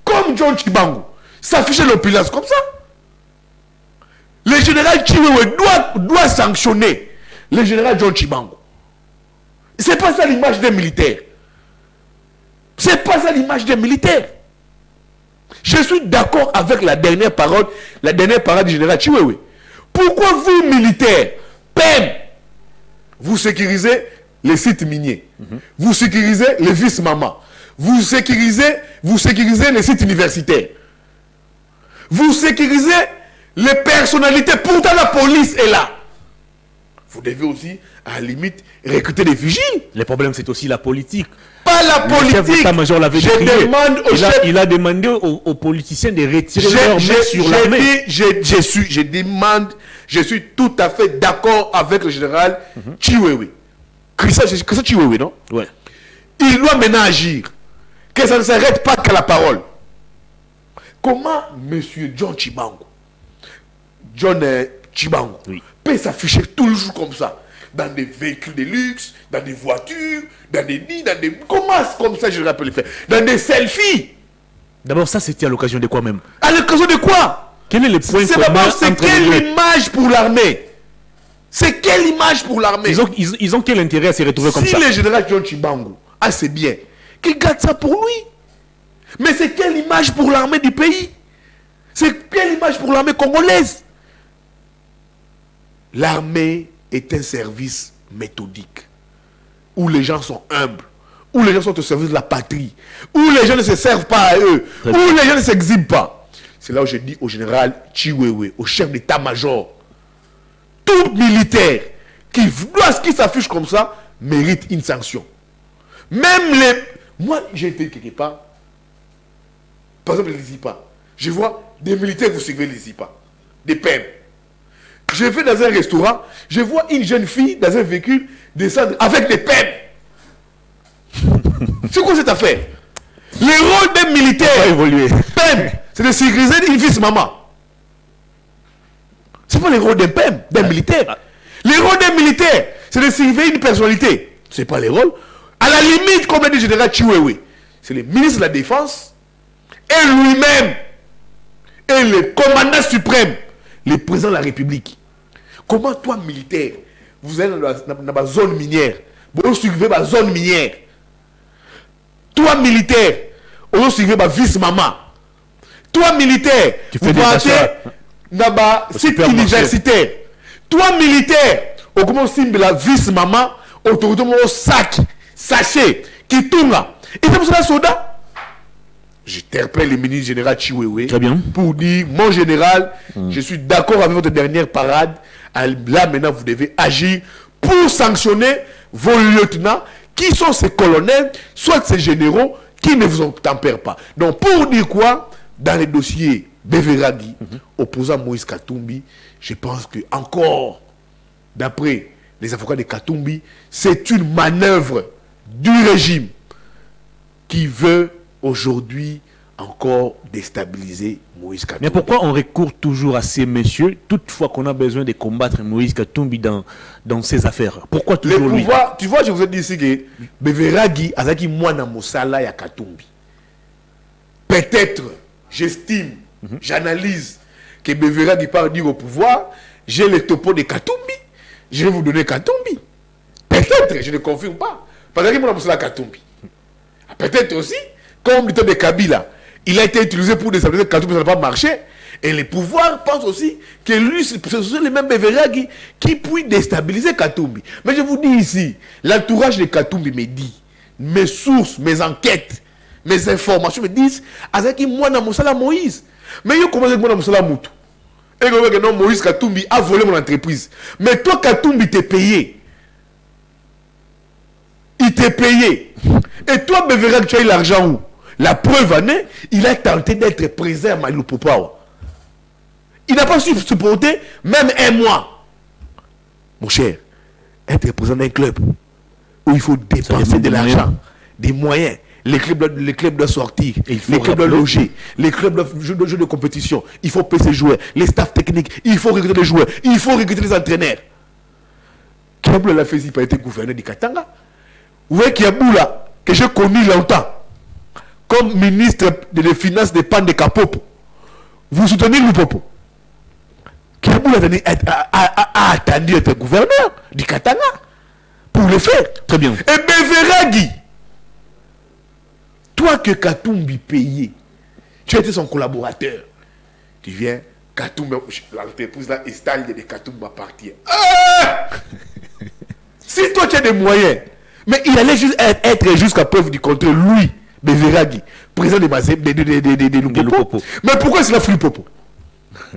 comme John Tshibangou s'afficher l'opulence comme ça. Le général Chiwewe doit sanctionner le général John Tshibangou. C'est pas ça l'image des militaires. C'est pas ça l'image des militaires. Je suis d'accord avec la dernière parole du général Chiwewe. Pourquoi vous, militaires, vous sécurisez les sites miniers, vous sécurisez les vice-mamans, vous sécurisez les sites universitaires, vous sécurisez les personnalités, pourtant la police est là. Vous devez aussi, à la limite, recruter des vigiles. Le problème, c'est aussi la politique. Pas la politique. Le chef d'état-major l'avait dit. Il a demandé aux politiciens de retirer leur main sur l'armée. Je suis tout à fait d'accord avec le général Chiwewe. Christian Chiwewe, non? Ouais. Il doit maintenant agir. Que ça ne s'arrête pas qu'à la parole. Comment M. John Tshibangou, oui, peut s'afficher toujours comme ça? Dans des véhicules de luxe, dans des voitures, dans des nids, Comment comme ça je rappelle le faire? Dans des selfies. D'abord, ça c'était à l'occasion de quoi même? À l'occasion de quoi? Quel est le point commun? C'est quelle image pour l'armée? C'est quelle image pour l'armée? Ils ont quel intérêt à se retrouver comme ça? Si le général John Tshibangou a ses biens, qu'il garde ça pour lui. Mais c'est quelle image pour l'armée du pays? C'est quelle image pour l'armée congolaise? L'armée est un service méthodique, où les gens sont humbles, où les gens sont au service de la patrie, où les gens ne se servent pas à eux, où les gens ne s'exhibent pas. C'est là où je dis au général Chiwewe, au chef d'état-major, tout militaire qui s'affiche comme ça mérite une sanction. Même les... Moi, j'ai été quelque part, par exemple les Zipa, je vois des militaires vous suivez les Zipa, des PEM. Je vais dans un restaurant, je vois une jeune fille dans un véhicule descendre avec des PEM. C'est quoi cette affaire? Le rôle d'un militaire, PEM, c'est de sécuriser une vice-maman. C'est pas le rôle d'un PEM, d'un militaire. Le rôle d'un militaire, c'est de sécuriser une personnalité. C'est pas le rôle. À la limite, comme l'a dit le général Chiwewe, c'est le ministre de la Défense et lui-même et le commandant suprême, le président de la République. Comment toi, militaire, vous allez dans la zone minière, vous suivez la zone minière. Toi, militaire, vous suivez la vice-maman. Toi, militaire, vous partez dans la site universitaire. Toi, militaire, vous commencez la vice-maman, autorité mon sac, sachet, qui tourne. Et c'est pour cela, Soda. J'interpelle le ministre général Chiwewe. Très bien. Pour dire, mon général, je suis d'accord avec votre dernière parade. Là, maintenant, vous devez agir pour sanctionner vos lieutenants, qui sont ces colonels, soit ces généraux, qui ne vous tempèrent pas. Donc, pour dire quoi, dans les dossiers Beveragi, opposant Moïse Katumbi, je pense que encore, d'après les avocats de Katumbi, c'est une manœuvre du régime qui veut aujourd'hui encore déstabiliser Moïse Katumbi. Mais pourquoi on recourt toujours à ces messieurs, toutefois qu'on a besoin de combattre Moïse Katumbi dans ces affaires? Pourquoi toujours le lui? pouvoir, tu vois, je vous ai dit ici que Beveragi azaki mwana mosala ya Katumbi. Peut-être, j'estime, j'analyse que Beveragi part dire au pouvoir, j'ai le topo de Katumbi, je vais vous donner Katumbi. Peut-être, je ne confirme pas. Parce que mwana mosala Katumbi. Peut-être aussi, comme le temps de Kabila, il a été utilisé pour déstabiliser Katumbi, ça n'a pas marché. Et les pouvoirs pensent aussi que lui, ce sont les mêmes Beveragi qui puissent déstabiliser Katumbi. Mais je vous dis ici, l'entourage de Katumbi me dit, mes sources, mes enquêtes, mes informations me disent, Azaki Mwana Moussala Moïse. Mais il commence avec Mwana Moussala Moutou. Et que non, Moïse Katumbi a volé mon entreprise. Mais toi, Katumbi, t'es payé. Il t'est payé. Et toi, Beveragi, tu as eu l'argent où? La preuve en est, il a tenté d'être présent à Malupopawa. Il n'a pas su supporter même un mois. Mon cher, être président d'un club où il faut dépenser de l'argent, des moyens. Les clubs doivent sortir, les clubs doivent loger, les clubs doivent jouer de compétition. Il faut payer ses joueurs, les staffs techniques, il faut recruter les joueurs, il faut recruter les entraîneurs. Kiaboula l'a fait, il n'a pas été gouverneur du Katanga. Vous voyez Kiaboula, que j'ai connu longtemps, comme ministre des Finances de Pan de Kapopo. Vous soutenez Lupopo. Kiaboula a attendu être gouverneur du Katanga pour le faire. Très bien. Et Beveragi, toi que Katumbi payé, tu étais son collaborateur. Tu viens, Katumbi, l'entreprise là, installe de Katumbi m'appartient. Si toi tu as des moyens, mais il allait juste être jusqu'à preuve du contraire, lui, Beveragi, président de Lupopo. Mais pourquoi c'est la Lupopo?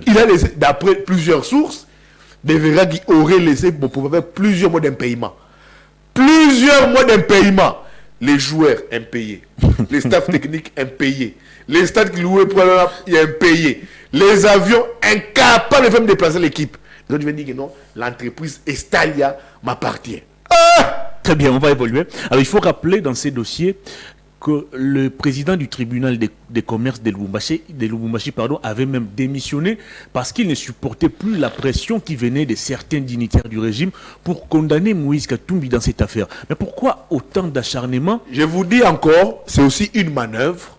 Il a laissé, d'après plusieurs sources, Beveragi aurait laissé pour faire plusieurs mois d'impayement. Plusieurs mois d'impayement. Les joueurs impayés, les staffs techniques impayés, les stades qui louaient pour aller impayés, les avions incapables de faire déplacer l'équipe. Donc je vais dire que non, l'entreprise Estalia m'appartient. Très bien, on va évoluer. Alors il faut rappeler dans ces dossiers que le président du tribunal des commerces de Lubumbashi, avait même démissionné parce qu'il ne supportait plus la pression qui venait de certains dignitaires du régime pour condamner Moïse Katumbi dans cette affaire. Mais pourquoi autant d'acharnement? Je vous dis encore, c'est aussi une manœuvre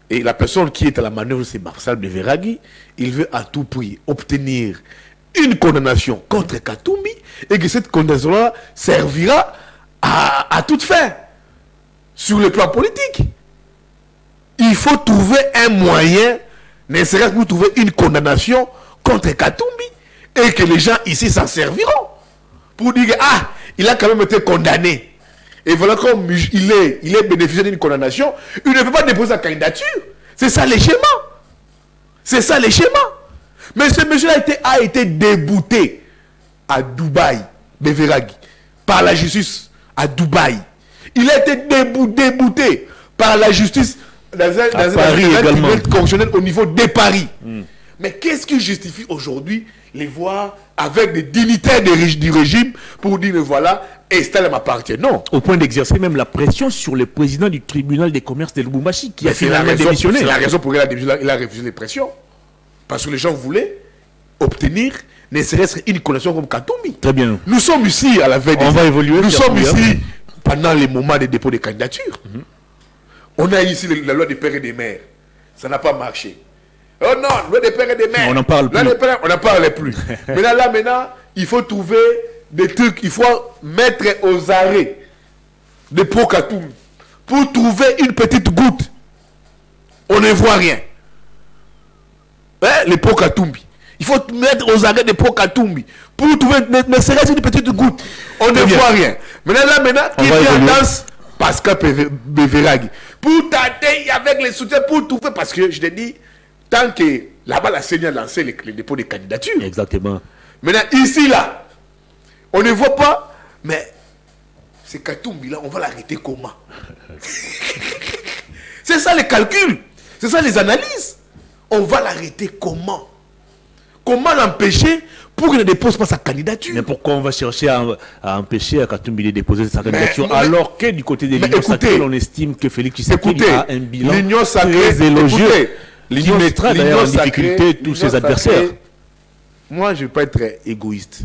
et la personne qui est à la manœuvre, c'est Marcel Beveragi. Il veut à tout prix obtenir une condamnation contre Katumbi et que cette condamnation-là servira à toute fin. Sur le plan politique, il faut trouver un moyen, ne serait-ce pour trouver une condamnation contre Katumbi et que les gens ici s'en serviront pour dire que, il a quand même été condamné. Et voilà comme il est bénéficié d'une condamnation, il ne peut pas déposer sa candidature. C'est ça les schémas. C'est ça les schémas. Mais ce monsieur a été débouté à Dubaï, Beveragi, par la justice à Dubaï. Il a été débouté par la justice dans un tribunal correctionnel au niveau de Paris. Mais qu'est-ce qui justifie aujourd'hui les voir avec des dignitaires du régime pour dire voilà, Estelle m'appartient? Non. Au point d'exercer même la pression sur le président du tribunal des commerces de Lubumbashi qui a finalement démissionné. C'est la raison pour laquelle il a refusé les pressions. Parce que les gens voulaient obtenir ne serait-ce qu'une condamnation comme Katumbi. Très bien. Nous sommes ici à la veille. On va évoluer. Nous sommes ici pendant les moments de dépôt de candidature. On a ici la loi des pères et des mères. Ça n'a pas marché. Oh non, loi des pères et des mères. On n'en parle plus. On n'en parle plus. Maintenant, il faut trouver des trucs. Il faut mettre aux arrêts des pro Katumbi pour trouver une petite goutte. On ne voit rien. Les pro Katumbi. Il faut mettre aux arrêts des pots Katumbi pour trouver ne serait-ce une petite goutte. On ne voit rien. Maintenant, qui vient en danse Pascal Beveragi. Pour tâter avec les soutiens, pour tout faire. Parce que je te dis, tant que là-bas, la CENI a lancé les dépôts de candidatures. Exactement. Maintenant, ici, là, on ne voit pas, mais c'est Katumbi, là, on va l'arrêter comment? C'est ça les calculs. C'est ça les analyses. On va l'arrêter comment? Comment l'empêcher pour qu'il ne dépose pas sa candidature? Mais pourquoi on va chercher à empêcher Katumbi de déposer sa candidature alors que du côté de l'Union Sacrée, on estime que Félix Tshisekedi a un bilan très élogieux qui mettra d'ailleurs en difficulté tous ses adversaires. Moi, je ne veux pas être égoïste.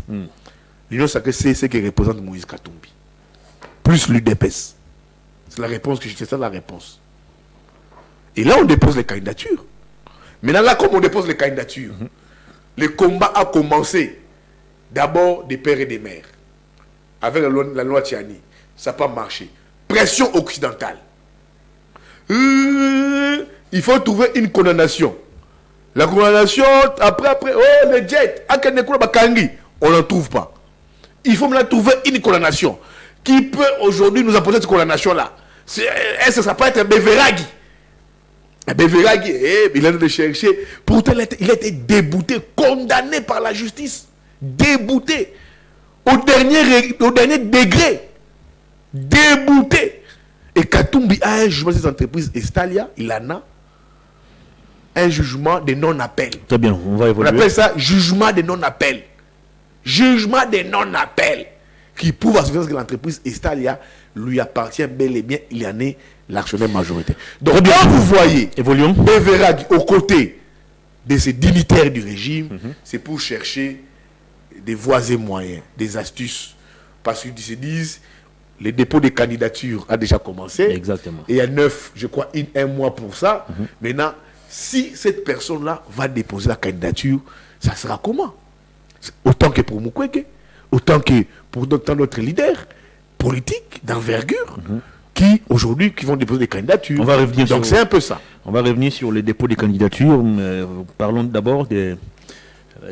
L'Union Sacrée, c'est ce qui représente Moïse Katumbi. Plus l'UDPS. C'est la réponse que c'est ça la réponse. Et là, on dépose les candidatures. Maintenant, là, comme on dépose les candidatures, le combat a commencé d'abord des pères et des mères. Avec la loi Tiani. Ça n'a pas marché. Pression occidentale. Il faut trouver une condamnation. La condamnation, après, oh, les jets, on n'en trouve pas. Il faut maintenant trouver une condamnation. Qui peut aujourd'hui nous apporter cette condamnation-là? Est-ce que ça ne peut être Beveragi? Beveragi, il a de chercher. Pourtant, il a été débouté, condamné par la justice. Débouté. Au dernier degré. Débouté. Et Katumbi a un jugement de cette entreprise Estalia, il en a un jugement de non-appel. Très bien, on va évoluer. On appelle ça jugement de non-appel. Jugement de non-appel. Qui prouve à ce que l'entreprise Estalia lui appartient bel et bien, il y en est l'actionnaire majoritaire. Donc, quand vous voyez Beveragi aux côtés de ces dignitaires du régime, c'est pour chercher des voies et moyens, des astuces. Parce qu'ils se disent, le dépôt de candidature a déjà commencé. Exactement. Et il y a 9, je crois, un mois pour ça. Maintenant, si cette personne-là va déposer la candidature, ça sera comment? Autant que pour Mukwege, autant que pour tant d'autres leaders politiques d'envergure qui aujourd'hui qui vont déposer des candidatures. On va revenir. Donc c'est un peu ça. On va revenir sur les dépôts des candidatures. Parlons d'abord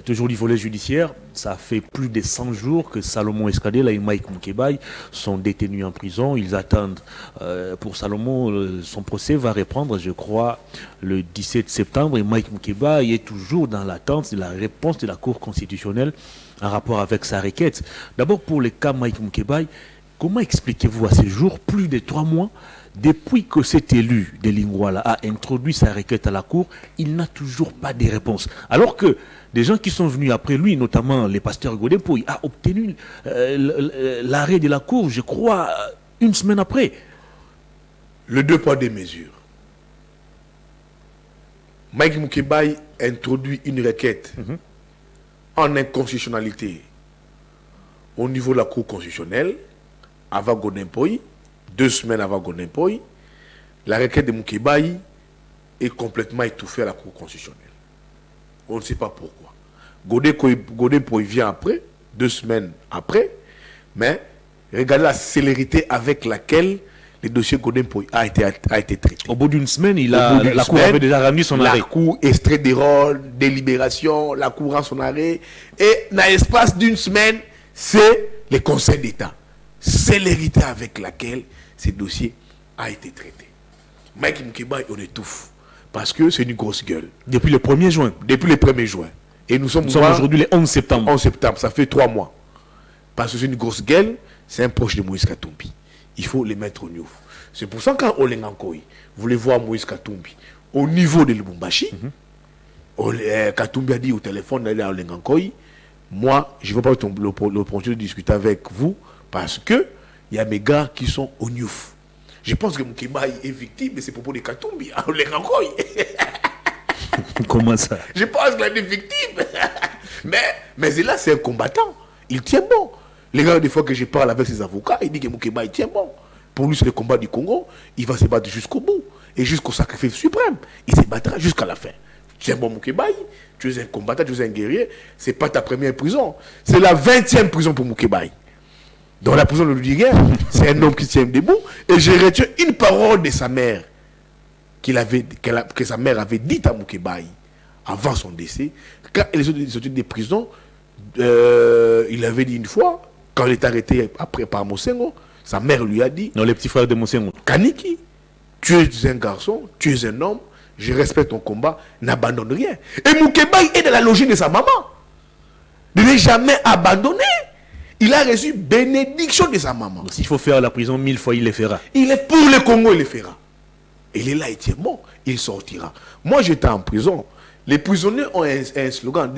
toujours du volet judiciaire. Ça fait plus de 100 jours que Salomon Escadela et Mike Mukebai sont détenus en prison. Ils attendent pour Salomon, son procès va reprendre, je crois, le 17 septembre. Et Mike Mukebai est toujours dans l'attente de la réponse de la Cour constitutionnelle en rapport avec sa requête. D'abord, pour le cas Mike Mukebai, comment expliquez-vous à ce jour, plus de 3 mois, depuis que cet élu de Lingwala a introduit sa requête à la Cour, il n'a toujours pas de réponse. Alors que des gens qui sont venus après lui, notamment les pasteurs Godepo, il a obtenu l'arrêt de la Cour, je crois, une semaine après. Le 2 poids des mesures. Mike Mukebai introduit une requête en inconstitutionnalité au niveau de la Cour constitutionnelle avant Godempoy, 2 semaines avant Godempoy. La requête de Mukebai est complètement étouffée à la Cour constitutionnelle. On ne sait pas pourquoi. Godempoy vient après, 2 semaines après, mais regardez la célérité avec laquelle le dossier Godempoy a été traité. Au bout d'une semaine, la Cour avait déjà rendu son arrêt. La Cour extrait des rôles, délibération, la Cour rend son arrêt. Et dans l'espace d'une semaine, c'est le Conseil d'État. Célérité avec laquelle ce dossier a été traité. Mike Mukebai, on étouffe. Parce que c'est une grosse gueule. Depuis le 1er juin. Depuis le 1er juin. Et nous sommes aujourd'hui le 11 septembre. 11 septembre, ça fait 3 mois. Parce que c'est une grosse gueule, c'est un proche de Moïse Katumbi. Il faut les mettre au niveau. C'est pour ça quand Olengankoy voulait voir Moïse Katumbi au niveau de Lubumbashi, Katumbi a dit au téléphone d'aller à Olengankoy, moi, je ne veux pas l'opportunité de discuter avec vous parce que il y a mes gars qui sont au Niouf. Je pense que Mukebai est victime de ces propos de Katumbi à Olengankoy. Comment ça? Je pense qu'il est victime. mais là, c'est un combattant. Il tient bon. Les gars, des fois que je parle avec ses avocats, ils disent que Mukebai tient bon. Pour lui, c'est le combat du Congo. Il va se battre jusqu'au bout. Et jusqu'au sacrifice suprême. Il se battra jusqu'à la fin. Tu es un bon Mukebai. Tu es un combattant, tu es un guerrier. Ce n'est pas ta première prison. C'est la 20e prison pour Mukebai. Dans la prison de l'Udiria, c'est un homme qui tient debout. Et je retiens une parole de sa mère. Que sa mère avait dit à Mukebai, avant son décès, Quand il est sorti des prisons, il avait dit une fois, quand il est arrêté après par Mosengo, sa mère lui a dit... Non, les petits frères de Mosengo. Kaniki, tu es un garçon, tu es un homme, je respecte ton combat, n'abandonne rien. Et Moukeba est dans la logique de sa maman. Il n'est jamais abandonné. Il a reçu bénédiction de sa maman. S'il faut faire la prison 1000 fois, il le fera. Il est pour le Congo, il le fera. Il est là, il tient bon, il sortira. Moi, j'étais en prison. Les prisonniers ont un slogan,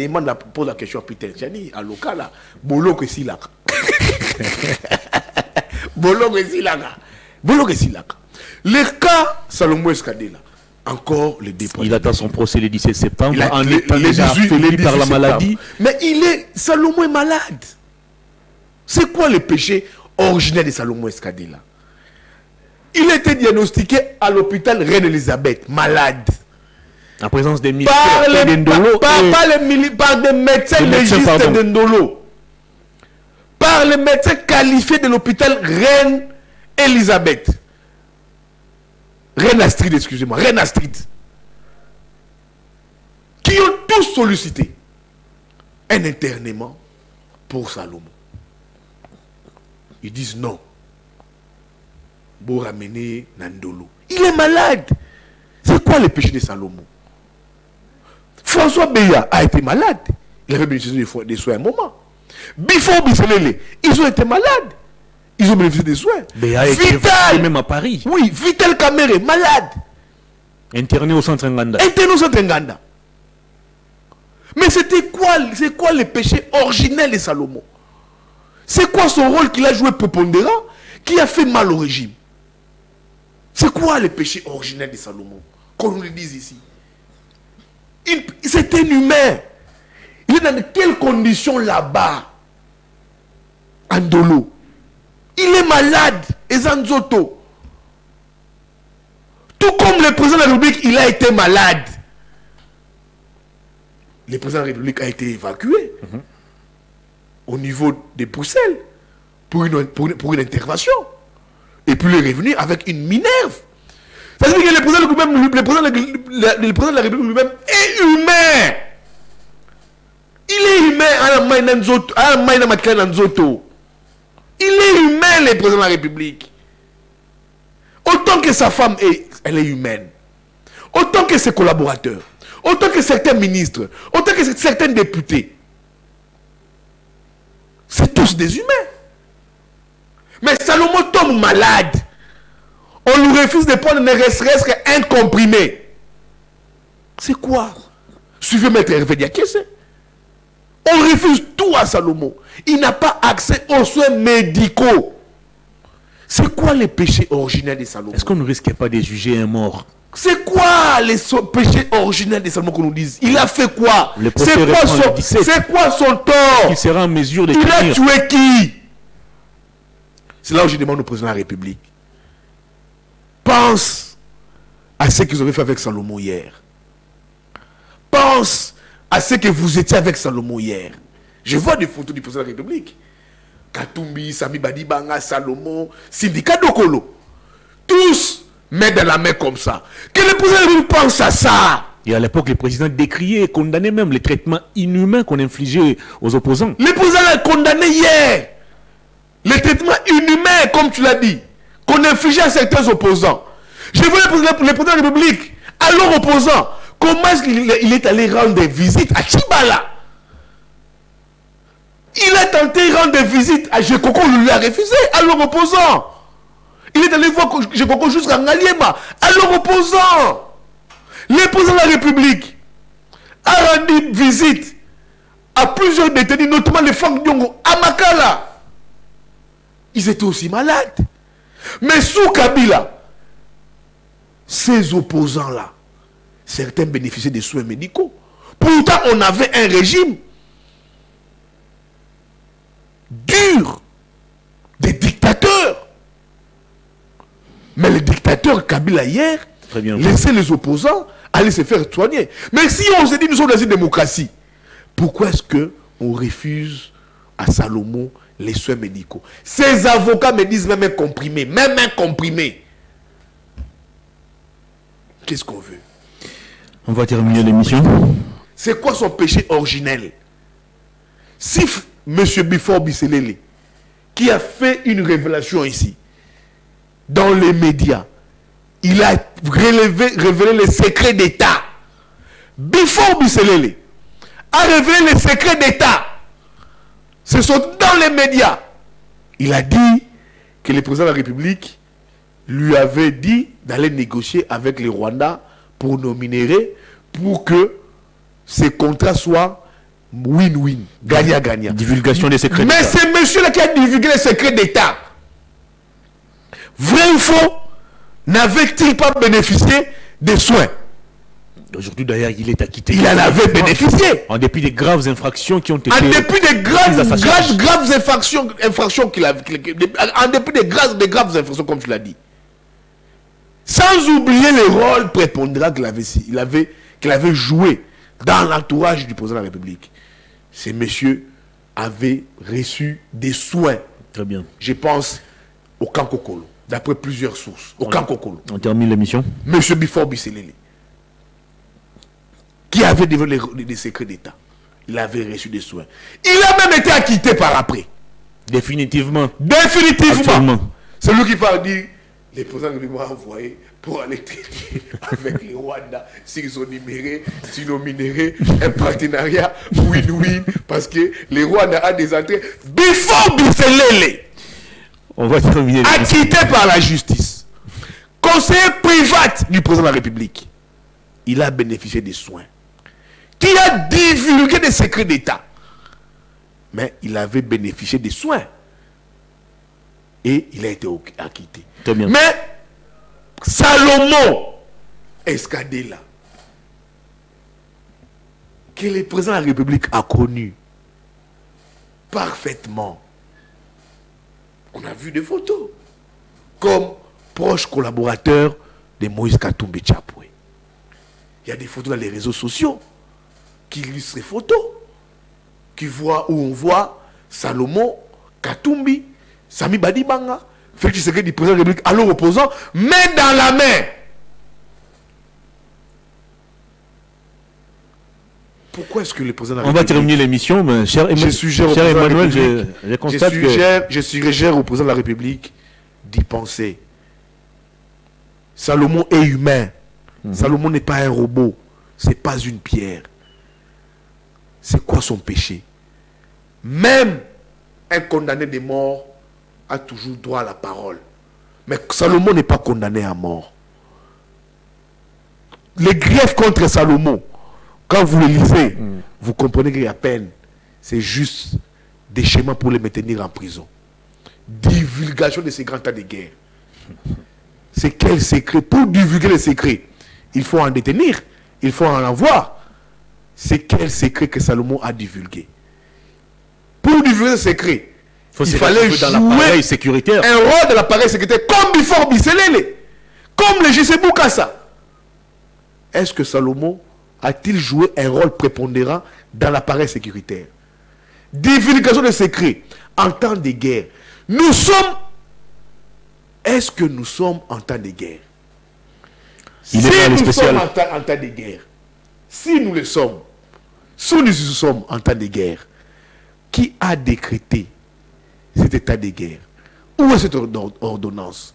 pose la question à Peter Tchani, à Lokala, Bolo que si laka. Bolo que si laka. Bolo que si laka. Le cas Salomon Escadela, encore le dépôt. Il attend son procès le 17 septembre, en état étant déjà affaibli par la maladie. Mais Salomon est malade. C'est quoi le péché originel de Salomon Escadela? Il a été diagnostiqué à l'hôpital Reine-Elisabeth, malade. En présence des militaires par des médecins légistes d'Endolo. Par les médecins qualifiés de l'hôpital Reine-Elisabeth. Reine Astrid, excusez-moi, Reine Astrid. Qui ont tous sollicité un internement pour Salomon. Ils disent non. Pour ramener Nandolo. Il est malade. C'est quoi le péché de Salomon? François Beya a été malade. Il avait bénéficié des soins à un moment. Bifo Bisselele, ils ont été malades. Ils ont bénéficié des soins. Beya était même à Paris. Oui, Vital Kamere, malade. Interné au centre Nganda. Interné au centre Nganda. Mais c'est quoi le péché originel de Salomon? C'est quoi son rôle qu'il a joué prépondérant qui a fait mal au régime? C'est quoi le péché originel de Salomon? Qu'on nous le dise ici. C'est un humain. Il est dans quelles conditions là-bas? Andolo. Il est malade. Et Zanzoto. Tout comme le président de la République, il a été malade. Le président de la République a été évacué au niveau de Bruxelles pour une intervention. Et puis il est revenu avec une Minerve. Ça veut dire que le président de la République lui-même est humain. Il est humain. Il est humain, le président de la République. Autant que sa femme elle est humaine. Autant que ses collaborateurs. Autant que certains ministres. Autant que certains députés. C'est tous des humains. Mais Salomon tombe malade. On lui refuse de prendre ne serait-ce qu'un comprimé. C'est quoi? Suivez Maître Hervé Diakese. On refuse tout à Salomon. Il n'a pas accès aux soins médicaux. C'est quoi les péchés originels de Salomon? Est-ce qu'on ne risquait pas de juger un mort? C'est quoi les péchés originels de Salomon qu'on nous dise? Il a fait quoi? C'est quoi son tort? Il sera en mesure de Il a tué qui? C'est là où je demande au président de la République. Pense à ce qu'ils avaient fait avec Salomon hier. Pense à ce que vous étiez avec Salomon hier. Je vois des photos du président de la République. Katumbi, Sami Badibanga, Salomon, Syndicat Dokolo. Tous mettent dans la main comme ça. Que le président de la République pense à ça. Et à l'époque, le président décriait et condamnait même les traitements inhumains qu'on infligeait aux opposants. Le président a condamné hier les traitements inhumains, comme tu l'as dit, qu'on infligeait à certains opposants. Je vois le président de la République, à leurs opposants, comment est-ce qu'il est allé rendre des visites à Chibala? Il a tenté de rendre des visites à Jekoko, on lui a refusé, à leurs opposants. Il est allé voir Jekoko jusqu'à Ngaliema, à leurs opposants. Le président de la République a rendu visite à plusieurs détenus, notamment les Franck Diongo, à Makala. Ils étaient aussi malades. Mais sous Kabila, ces opposants-là, certains bénéficiaient des soins médicaux. Pourtant, on avait un régime dur, des dictateurs. Mais le dictateur Kabila hier laissait les opposants aller se faire soigner. Mais si on se dit nous sommes dans une démocratie, pourquoi est-ce qu'on refuse à Salomon les soins médicaux? Ces avocats me disent même un comprimé. Même un comprimé. Qu'est-ce qu'on veut? On va terminer l'émission. C'est quoi son péché originel? Si M. Bifor Bisselele, qui a fait une révélation ici, dans les médias, il a révélé les secrets d'État. Bifor Bisselele a révélé les secrets d'État. Ce sont dans les médias. Il a dit que le président de la République lui avait dit d'aller négocier avec les Rwandais pour nos minéraux, pour que ces contrats soient win-win, gagnant-gagnant. Divulgation des secrets Mais d'État. c'est monsieur-là qui a divulgué les secrets d'État. Vrai ou faux, n'avait-il pas bénéficié des soins? Aujourd'hui, d'ailleurs, il est acquitté. Il en avait bénéficié. En dépit des graves infractions qui ont été... En dépit des graves infractions qu'il a... En dépit des graves infractions, comme tu l'as dit. Sans oublier les rôles prépondérants qu'il avait joué dans l'entourage du président de la République. Ces messieurs avaient reçu des soins. Très bien. Je pense au Kankokolo, d'après plusieurs sources. Au Kankokolo. On termine l'émission. Monsieur Bifor Bisselele, qui avait développé des secrets d'État. Il avait reçu des soins. Il a même été acquitté par après. Définitivement. Définitivement. Actuellement. C'est lui qui va dire, les présidents qui m'ont envoyé pour aller traiter avec les Rwandais, s'ils ont minéré un partenariat win-win, parce que les Rwandais ont des entrées. Bifor Bisselele, On va terminer l'émission. acquitté par la justice, conseiller privat du président de la République, il a bénéficié des soins. Qui a divulgué des secrets d'État. Mais il avait bénéficié des soins. Et il a été acquitté. Très bien. Mais Salomon Escadela, que le président de la République a connu parfaitement. On a vu des photos comme proche collaborateur de Moïse Katumbi Chapwe. Il y a des photos dans les réseaux sociaux qui illustrent les photos, où on voit Salomon Katumbi, Sami Badibanga, Félix Tshisekedi du président de la République, alors opposant, main dans la main. Pourquoi est-ce que le président de la On va République... terminer l'émission, mais cher cher Emmanuel, je constate que... Je suggère au président de la République d'y penser. Salomon est humain. Salomon n'est pas un robot. C'est pas une pierre. C'est quoi son péché? Même un condamné de mort a toujours droit à la parole. Mais Salomon n'est pas condamné à mort. Les griefs contre Salomon, quand vous les lisez, vous comprenez qu'il y a peine. C'est juste des schémas pour les maintenir en prison. Divulgation de ces grands tas de guerre. C'est quel secret? Pour divulguer les secrets, il faut en détenir, il faut en avoir. C'est quel secret que Salomon a divulgué? Pour divulguer ce secret, il fallait jouer dans l'appareil sécuritaire. un rôle de l'appareil sécuritaire, comme Bifor Bisselele, comme le JC Boukassa. Est-ce que Salomon a-t-il joué un rôle prépondérant dans l'appareil sécuritaire? Divulgation de secrets en temps de guerre. Nous sommes... Est-ce que nous sommes en temps de guerre? Si nous sommes en temps de guerre, si nous le sommes, si nous sommes en temps de guerre, qui a décrété cet état de guerre? Où est cette ordonnance?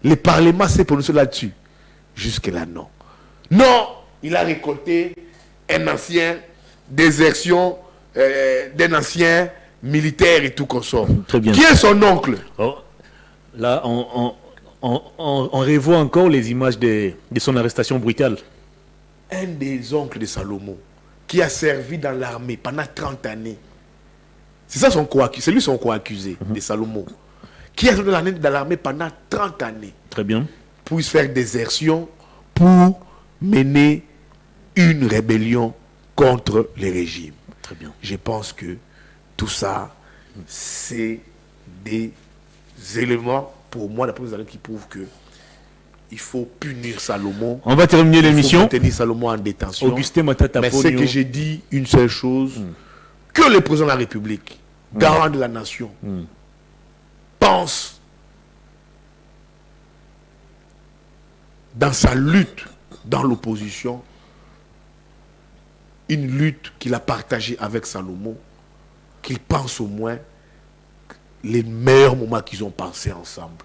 Le Parlement s'est prononcé là-dessus. Jusque-là, non. Non, il a récolté un ancien désertion d'un ancien militaire et tout consort. Très bien. Qui est son oncle? Oh, là, on revoit encore les images de son arrestation brutale. Un des oncles de Salomon, qui a servi dans l'armée pendant 30 années. C'est ça son co-accusé, c'est lui son co-accusé de Salomon. Qui a servi dans l'armée pendant 30 années. Très bien. Pour faire désertion, pour mener une rébellion contre le régime. Très bien. Je pense que tout ça, c'est des éléments, pour moi, d'après les années qui prouvent que il faut punir Salomon. On va terminer l'émission. Il faut maintenir Salomon en détention. Augustin Matata Mais Pogno. c'est que j'ai dit une seule chose, que le président de la République, garant de la nation, pense dans sa lutte dans l'opposition une lutte qu'il a partagée avec Salomon, qu'il pense au moins les meilleurs moments qu'ils ont passés ensemble.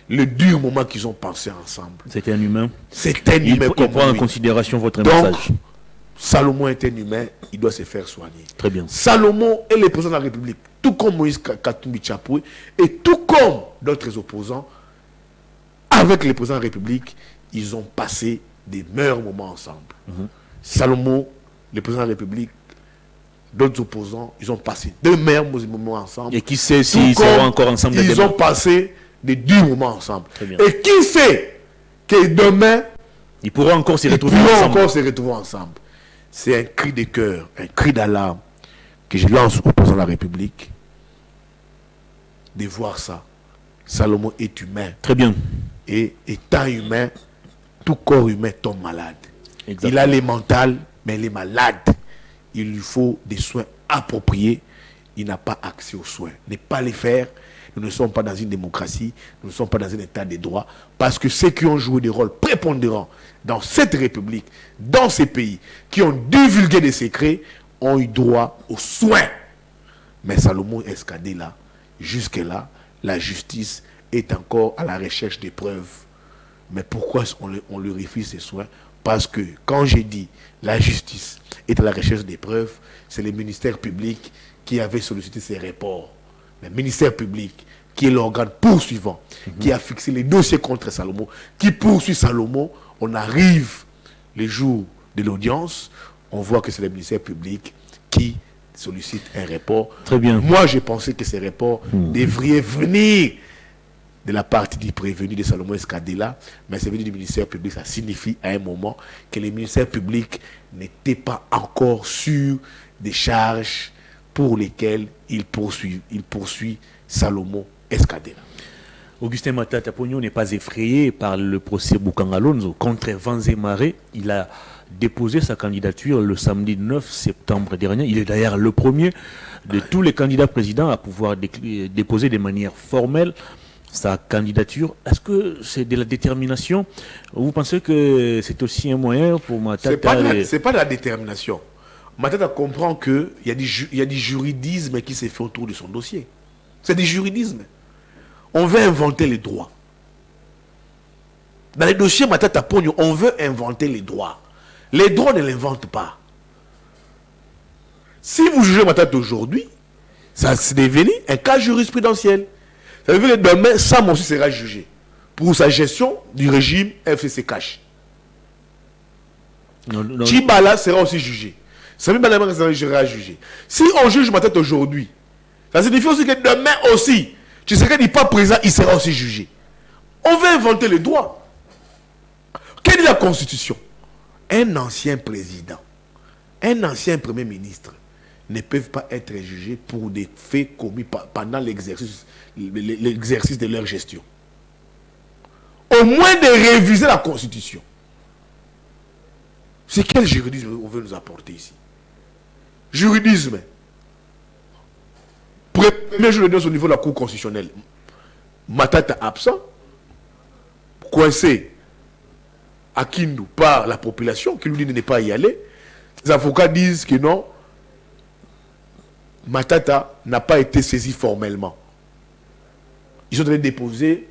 Le dur moment qu'ils ont passé ensemble. C'était un humain. C'était un humain comme il prend en lui. considération votre Donc, message. Salomon est un humain, il doit se faire soigner. Très bien. Salomon est le président de la République, tout comme Moïse Katumbi Chapoué, et tout comme d'autres opposants, avec le président de la République, ils ont passé des meilleurs moments ensemble. Salomon, le président de la République, d'autres opposants, ils ont passé de meilleurs moments ensemble. Et qui sait s'ils seront encore ensemble ils demain. ont passé des durs moments ensemble. Très bien. Et qui sait que demain, Ils pourront encore se ils retrouver pourront ensemble. encore se retrouver ensemble. C'est un cri de cœur, un cri d'alarme que je lance au président de la République de voir ça. Salomon est humain. Très bien. Et étant humain, tout corps humain tombe malade. Exactement. Il a les mentales, mais il est malade. Il lui faut des soins appropriés. Il n'a pas accès aux soins. Ne pas les faire. Nous ne sommes pas dans une démocratie. Nous ne sommes pas dans un état de droit. Parce que ceux qui ont joué des rôles prépondérants dans cette république, dans ces pays, qui ont divulgué des secrets, ont eu droit aux soins. Mais Salomon Escadé là, jusque-là, la justice est encore à la recherche des preuves. Mais pourquoi on lui refuse ces soins? Parce que quand j'ai dit la justice est à la recherche des preuves, c'est le ministère public qui avait sollicité ces rapports. Le ministère public, qui est l'organe poursuivant, qui a fixé les dossiers contre Salomon, qui poursuit Salomon, on arrive les jours de l'audience, on voit que c'est le ministère public qui sollicite un rapport. Très bien. Moi, j'ai pensé que ces rapports devraient venir de la partie du prévenu de Salomon Escadela, mais c'est venu du ministère public. Ça signifie à un moment que le ministère public n'était pas encore sûr des charges pour lesquelles il poursuit Salomon Escadela. Augustin Matata Pogno n'est pas effrayé par le procès Boukangalonzo contre vents et marées. Il a déposé sa candidature le samedi 9 septembre dernier. Il est d'ailleurs le premier de tous les candidats présidents à pouvoir déposer de manière formelle sa candidature. Est-ce que c'est de la détermination? Vous pensez que c'est aussi un moyen pour Matata? C'est pas de la détermination. Matata comprend qu'il y a du juridisme qui s'est fait autour de son dossier. C'est du juridisme. On veut inventer les droits. Dans les dossiers Matata Pogno, on veut inventer les droits. Les droits ne l'inventent pas. Si vous jugez Matata aujourd'hui, ça c'est devenu un cas jurisprudentiel. Ça veut dire que demain, Sam aussi sera jugé pour sa gestion du régime FCC Cash. Chibala sera aussi jugé. Sami Balama sera jugé. Si on juge Matata aujourd'hui, ça signifie aussi que demain aussi, tu seras dit pas présent, il sera aussi jugé. On veut inventer les droits. Quelle est la constitution? Un ancien président, un ancien premier ministre ne peuvent pas être jugés pour des faits commis pendant l'exercice de leur gestion. Au moins de réviser la constitution. C'est quel juridisme on veut nous apporter ici? Juridisme. Premier jour de au niveau de la Cour constitutionnelle. Matata absent, coincé à Kindu par la population qui lui dit de ne pas y aller. Les avocats disent que non, Matata n'a pas été saisi formellement. Ils ont déposé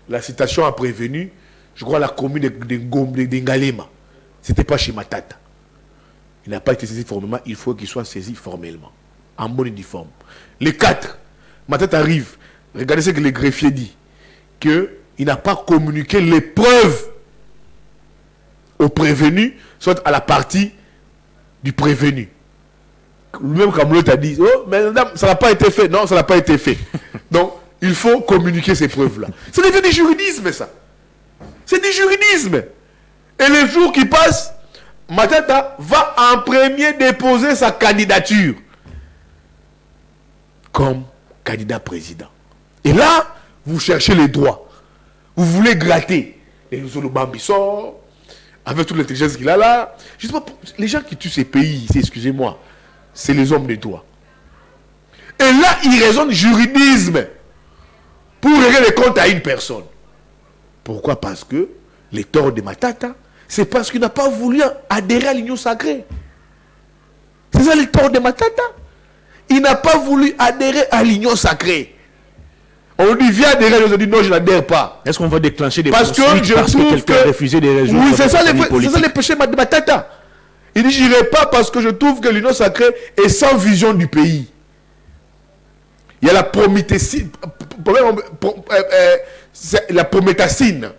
la citation à prévenu, je crois, à la commune de Ngalema. Ce n'était pas chez Matata. Il n'a pas été saisi formellement, il faut qu'il soit saisi formellement, en bonne et due forme. Les 4, Matata arrive, regardez ce que le greffier dit, qu'il n'a pas communiqué les preuves au prévenu, soit à la partie du prévenu. Lui-même, comme l'autre a dit, oh, mais madame, ça n'a pas été fait. Non, ça n'a pas été fait. Donc, il faut communiquer ces preuves-là. C'est devenu du juridisme, ça. C'est du juridisme. Et les jours qui passent, Matata va en premier déposer sa candidature comme candidat président. Et là, vous cherchez les droits. Vous voulez gratter. Et nous sommes le Bambisson, avec toute l'intelligence qu'il a là. Je sais pas, les gens qui tuent ces pays, excusez-moi, c'est les hommes de droit. Et là, ils raisonnent juridisme pour régler les comptes à une personne. Pourquoi? Parce que les torts de Matata, c'est parce qu'il n'a pas voulu adhérer à l'union sacrée. C'est ça le tort de Matata. Il n'a pas voulu adhérer à l'union sacrée. On lui vient adhérer, il a dit non, je n'adhère pas. Est-ce qu'on va déclencher des parce poursuites que je parce trouve que quelqu'un a refusé des régions? Oui, c'est ça les péchés de Matata. Il dit, je n'irai pas parce que je trouve que l'union sacrée est sans vision du pays. Il y a la prométhacine. La prométhacine.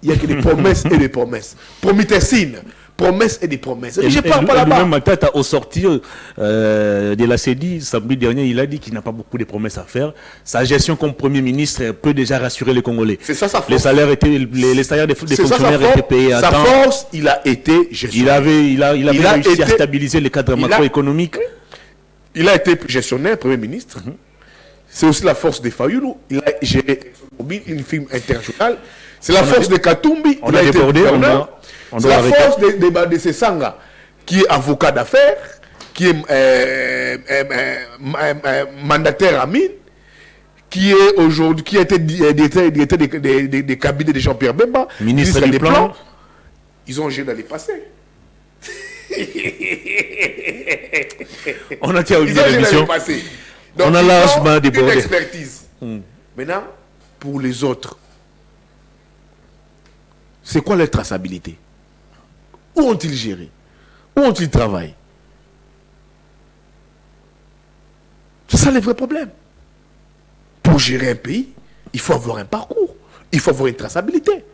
Il n'y a que des promesses et des promesses. Prométhacine. Promesses et des promesses. Et je parle pas là-bas. Même Matata, au sortir de la CEDI, samedi dernier, il a dit qu'il n'a pas beaucoup de promesses à faire. Sa gestion comme Premier ministre peut déjà rassurer les Congolais. C'est ça sa force. Les salaires des fonctionnaires étaient payés à temps. Sa force, il a été gestionnaire. Il avait réussi à stabiliser les cadres macroéconomiques. Il a été gestionnaire, Premier ministre. C'est aussi la force de Fayoulou. Il a géré une firme internationale. C'est la force de Katumbi. On a débordé. C'est la force de Sesanga, qui est avocat d'affaires, qui est mandataire à mine, qui est aujourd'hui, qui a été directeur des cabinets de Jean-Pierre Bemba, ministre des plans. Ils ont géré dans les passés. On a terminé l'émission. Donc, on a largement débordé. Une expertise. Maintenant, pour les autres, c'est quoi leur traçabilité? Où ont-ils géré? Où ont-ils travaillé? C'est ça le vrai problème. Pour gérer un pays, il faut avoir un parcours. Il faut avoir une traçabilité.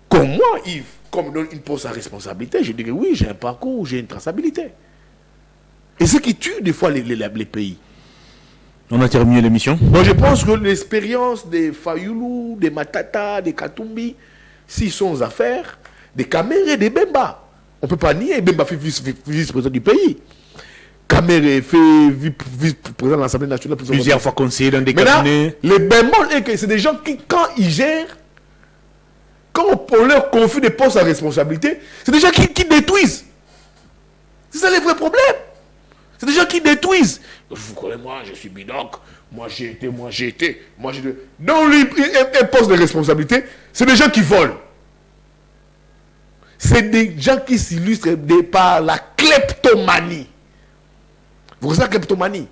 Comme moi, Yves, comme on me pose sa responsabilité, je dirais oui, j'ai un parcours, j'ai une traçabilité. Et ce qui tue des fois les pays. On a terminé l'émission. Donc je pense que l'expérience des Fayoulou, des Matata, des Katumbi, s'ils sont aux affaires, des Kamere, des Bemba. On ne peut pas nier, Bemba fait vice-président du pays. Kamere fait vice-président de l'Assemblée nationale. Plusieurs fois conseiller dans des cabinets. Les Bemba, c'est des gens qui, quand ils gèrent, quand on leur confie des postes à responsabilité, c'est des gens qui détruisent. C'est ça le vrai problème. C'est des gens qui détruisent. Je vous connais, moi, je suis Bidoc. Moi, j'ai été. Dans un poste de responsabilité, c'est des gens qui volent. C'est des gens qui s'illustrent par la kleptomanie. Vous connaissez la kleptomanie?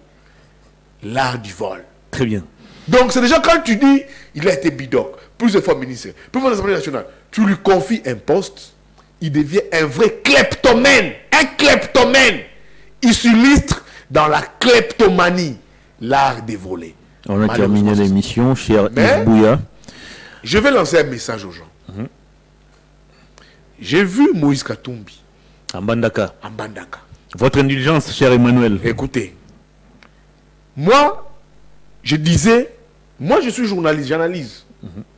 L'art du vol. Très bien. Donc, c'est des gens, quand tu dis, il a été Bidoc, plusieurs fois ministre, plusieurs fois de l'Assemblée nationale, tu lui confies un poste, il devient un vrai kleptomène. Un kleptomène. Il s'illustre dans la kleptomanie, l'art des volets. On a terminé l'émission, cher Yves Bouya. Je vais lancer un message aux gens. J'ai vu Moïse Katumbi. En Bandaka. Votre indulgence, cher Emmanuel. Écoutez, moi, je disais, moi je suis journaliste, j'analyse.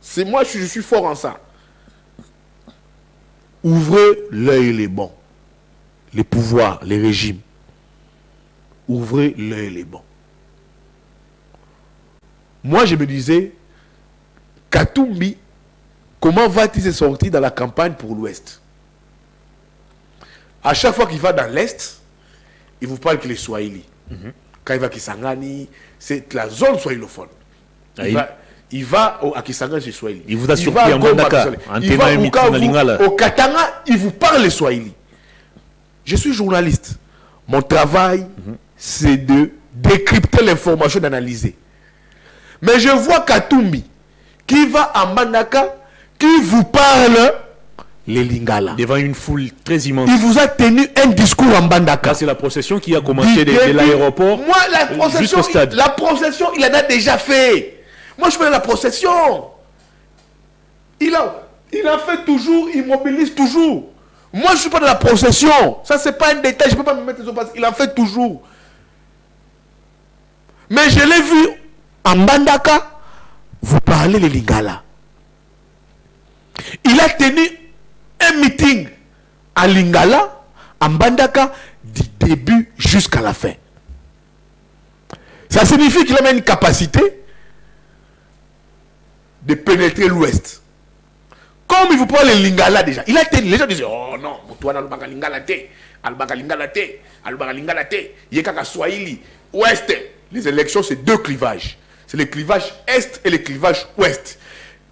C'est moi, je suis fort en ça. Ouvrez l'œil les bons. Les pouvoirs, les régimes. Ouvrez l'œil les bons. Moi, je me disais, Katumbi, comment va-t-il se sortir dans la campagne pour l'Ouest? À chaque fois qu'il va dans l'Est, il vous parle que les Swahili. Quand il va à Kisangani, c'est la zone swahilophone. Il va à Kisangani, c'est Swahili. Il vous a surpris en Bandaka. Il va au Katanga, il vous parle les Swahili. Je suis journaliste. Mon travail, c'est de décrypter l'information, d'analyser. Mais je vois Katumbi qui va à Bandaka, qui vous parle les Lingala. Devant une foule très immense. Il vous a tenu un discours en Bandaka. C'est la procession qui a commencé de l'aéroport jusqu'au stade. La procession, il en a déjà fait. Moi, je fais la procession. Il a fait toujours, il mobilise toujours. Moi, je ne suis pas dans la procession. Ça, ce n'est pas un détail. Je ne peux pas me mettre sur place. Il en fait toujours. Mais je l'ai vu en Bandaka, vous parlez les Lingala. Il a tenu un meeting à Lingala, en Bandaka, du début jusqu'à la fin. Ça signifie qu'il a une capacité de pénétrer l'Ouest. Comme il vous parle les Lingala déjà, il a tenu, les gens disaient, oh non, toi, Albaga Lingala te, Albaga Lingala te, Albaga Lingala te, Yekaka Swahili, Ouest. Les élections, c'est deux clivages. C'est le clivage Est et le clivage Ouest.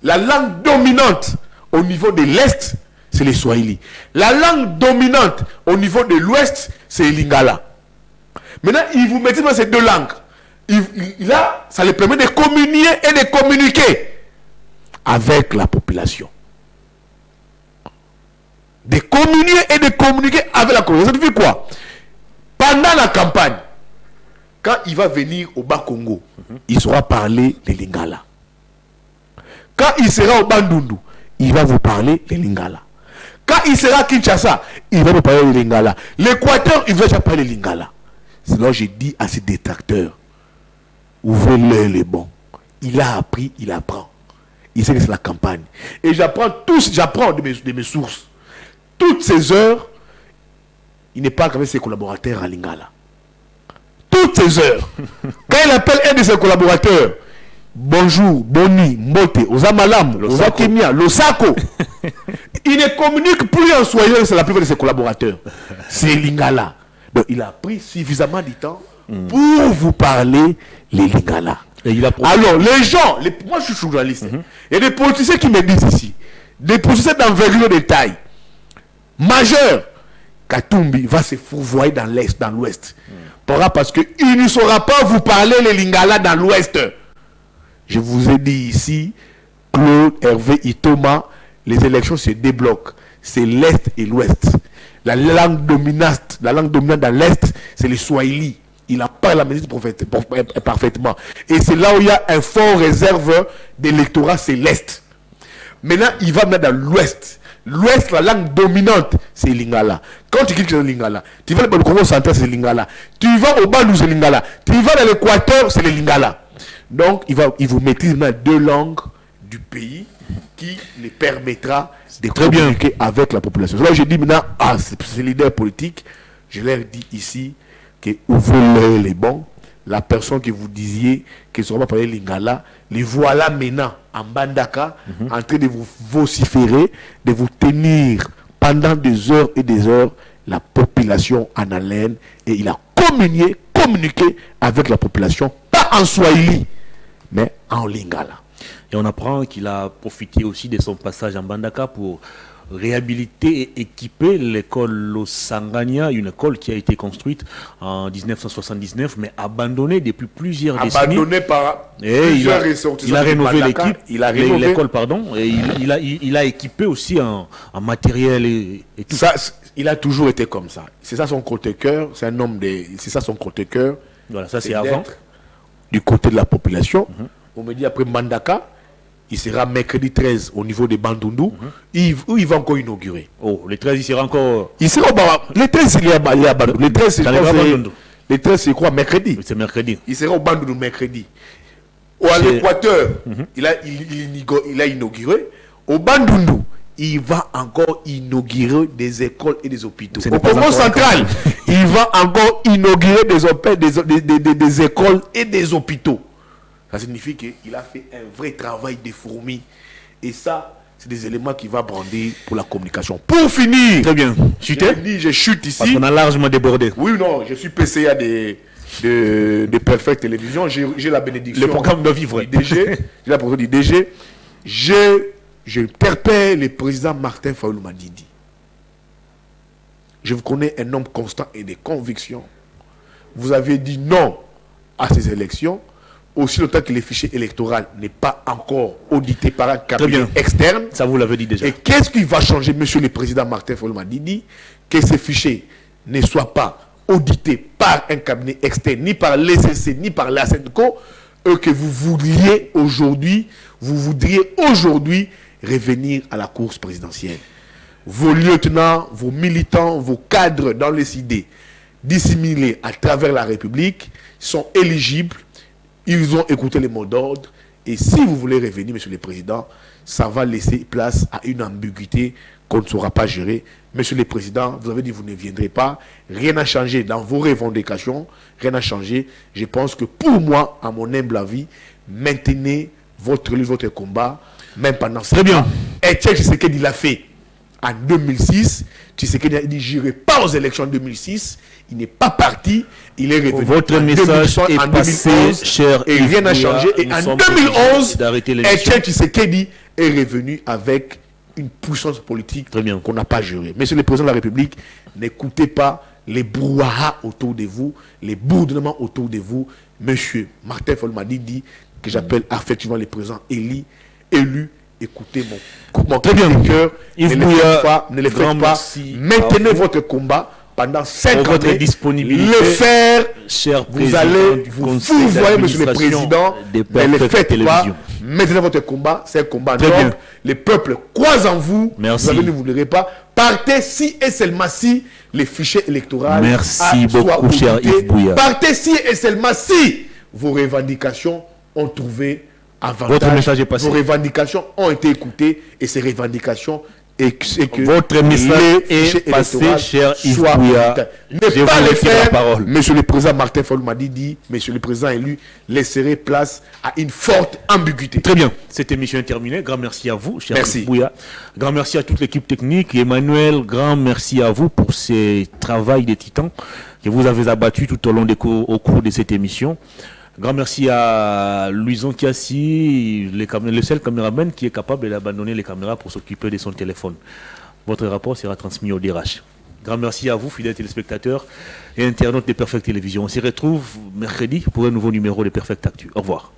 La langue dominante au niveau de l'Est, c'est c'est les Swahili. La langue dominante au niveau de l'Ouest, c'est le Lingala. Maintenant, il vous mettez dans ces deux langues. Là, ça les permet de communier et de communiquer avec la population. De communier et de communiquer avec la population. Ça signifie quoi? Pendant la campagne, quand il va venir au Bas-Congo, il saura parler les Lingala. Quand il sera au Bandundu, il va vous parler les Lingala. Quand il sera à Kinshasa, il va vous parler les Lingala. L'Équateur, il va déjà parler les Lingala. C'est là que j'ai dit à ses détracteurs, ouvrez-le les bons. Il a appris, il apprend. Il sait que c'est la campagne. Et j'apprends de mes sources. Toutes ces heures, il n'est pas avec ses collaborateurs à Lingala. Toutes ces heures. Quand il appelle un de ses collaborateurs, bonjour, boni, mbote, osamalam, osakemia, losako, il ne communique plus en soyeux, c'est la plupart de ses collaborateurs. C'est Lingala. Donc il a pris suffisamment de temps pour vous parler les Lingala. Alors les gens, moi je suis journaliste, il y a des politiciens qui me disent ici, des politiciens d'envergure de taille, majeurs, Katumbi va se fourvoyer dans l'Est, dans l'Ouest. Pourquoi? Parce qu'il ne saura pas vous parler les Lingala dans l'Ouest. Je vous ai dit ici, Claude, Hervé, Itoma, les élections se débloquent. C'est l'Est et l'Ouest. La langue dominante dans l'Est, c'est le Swahili. Il en parle la ministre parfaitement. Et c'est là où il y a un fort réserve d'électorat, c'est l'Est. Maintenant, il va mettre dans l'Ouest. L'Ouest, la langue dominante, c'est Lingala. Quand tu cliques sur Lingala, tu vas au Congo central, c'est Lingala. Tu vas au Bandou, c'est Lingala. Tu vas dans l'Équateur, c'est le Lingala. Donc, il vous maîtrise maintenant deux langues du pays qui les permettra de communiquer avec la population. C'est là que je dis maintenant à ces leaders politiques, je leur dis ici que ouvrez les bons. La personne que vous disiez qu'ils ne saura pas parler Lingala, les voilà maintenant en Bandaka, en train de vous vociférer, de vous tenir pendant des heures et des heures la population en haleine. Et il a communiqué avec la population, pas en Swahili, mais en Lingala. Et on apprend qu'il a profité aussi de son passage en Bandaka pour réhabiliter et équiper l'école Losangania, une école qui a été construite en 1979, mais abandonnée depuis plusieurs décennies. Abandonnée par plusieurs ressortissants. Il a rénové l'école, pardon, et il a équipé aussi en matériel et tout. Ça, il a toujours été comme ça. C'est ça son côté-cœur, c'est un homme c'est ça son côté-cœur. Voilà, ça c'est avant. Du côté de la population. On me dit après Mandaka, il sera mercredi 13 au niveau de Bandundu, où il va encore inaugurer. Oh, le 13, il sera encore... Il sera au le 13, il est à Bandundu. Le 13, c'est quoi, mercredi? C'est mercredi. Il sera au Bandundu mercredi. À l'Équateur, il a inauguré. Au Bandundu, il va encore inaugurer des écoles et des hôpitaux. Au Congo central, il va encore inaugurer des écoles et des hôpitaux. Ça signifie qu'il a fait un vrai travail de fourmi. Et ça, c'est des éléments qu'il va brandir pour la communication. Pour finir, très bien. Je chute ici. Parce qu'on a largement débordé. Oui, non, je suis PCA de Perfect Télévision. J'ai la bénédiction. Le programme de vivre. J'ai la proposition du DG. Je perpère le président Martin Fayulu Madidi. Je vous connais un homme constant et de convictions. Vous avez dit non à ces élections. Aussi longtemps que le fichier électoral n'est pas encore audité par un cabinet externe. Ça, vous l'avez dit déjà. Et qu'est-ce qui va changer, monsieur le président Martin Fayulu Madidi, que ces fichiers ne soient pas audités par un cabinet externe, ni par l'ECC, ni par la SENCO, que vous voudriez aujourd'hui revenir à la course présidentielle. Vos lieutenants, vos militants, vos cadres dans les idées disséminés à travers la République sont éligibles. Ils ont écouté les mots d'ordre. Et si vous voulez revenir, monsieur le président, ça va laisser place à une ambiguïté qu'on ne saura pas gérer. Monsieur le président, vous avez dit que vous ne viendrez pas. Rien n'a changé dans vos revendications. Rien n'a changé. Je pense que pour moi, à mon humble avis, maintenez votre lutte, votre combat, même pendant ce temps. Très bien. Et Tshisekedi l'a fait en 2006. Tshisekedi a dit, je n'irai pas aux élections en 2006. Il n'est pas parti. Il est revenu. Votre message est passé, cher et rien n'a changé. Et en 2011, Etienne Tshisekedi est revenu avec une puissance politique Très bien. qu'on n'a pas gérée. Monsieur le Président de la République, n'écoutez pas les brouhahas autour de vous, les bourdonnements autour de vous. Monsieur Martin Folmadi dit que j'appelle affectivement le président élu. Écoutez mon très bien. cœur, ne le faites pas. Maintenez votre combat pendant 5 ans. Votre disponibilité, le faire, cher vous allez vous voyez, monsieur le président, ne le faites pas. Maintenez votre combat, c'est un combat noble. Le peuple croise en vous. Merci. Vous ne voudrez pas. Partez si et seulement si les fichiers électoraux Merci beaucoup, cher Yves Bouya. Partez si et seulement si vos revendications ont trouvé avantage. Votre message est passé. Vos revendications ont été écoutées et ces revendications et que votre message est passé, cher Yves Bouya. Ne pas le faire. Monsieur le président Martin Folmadi dit, monsieur le président élu, laisserez place à une forte ambiguïté. Très bien. Cette émission est terminée. Grand merci à vous, cher Merci. Yves Bouya. Grand merci à toute l'équipe technique. Emmanuel, grand merci à vous pour ce travail des titans que vous avez abattu tout au long au cours de cette émission. Grand merci à Louison Kiassi, le seul caméraman qui est capable d'abandonner les caméras pour s'occuper de son téléphone. Votre rapport sera transmis au DRH. Grand merci à vous, fidèles téléspectateurs et internautes de Perfect Télévision. On se retrouve mercredi pour un nouveau numéro de Perfect Actu. Au revoir.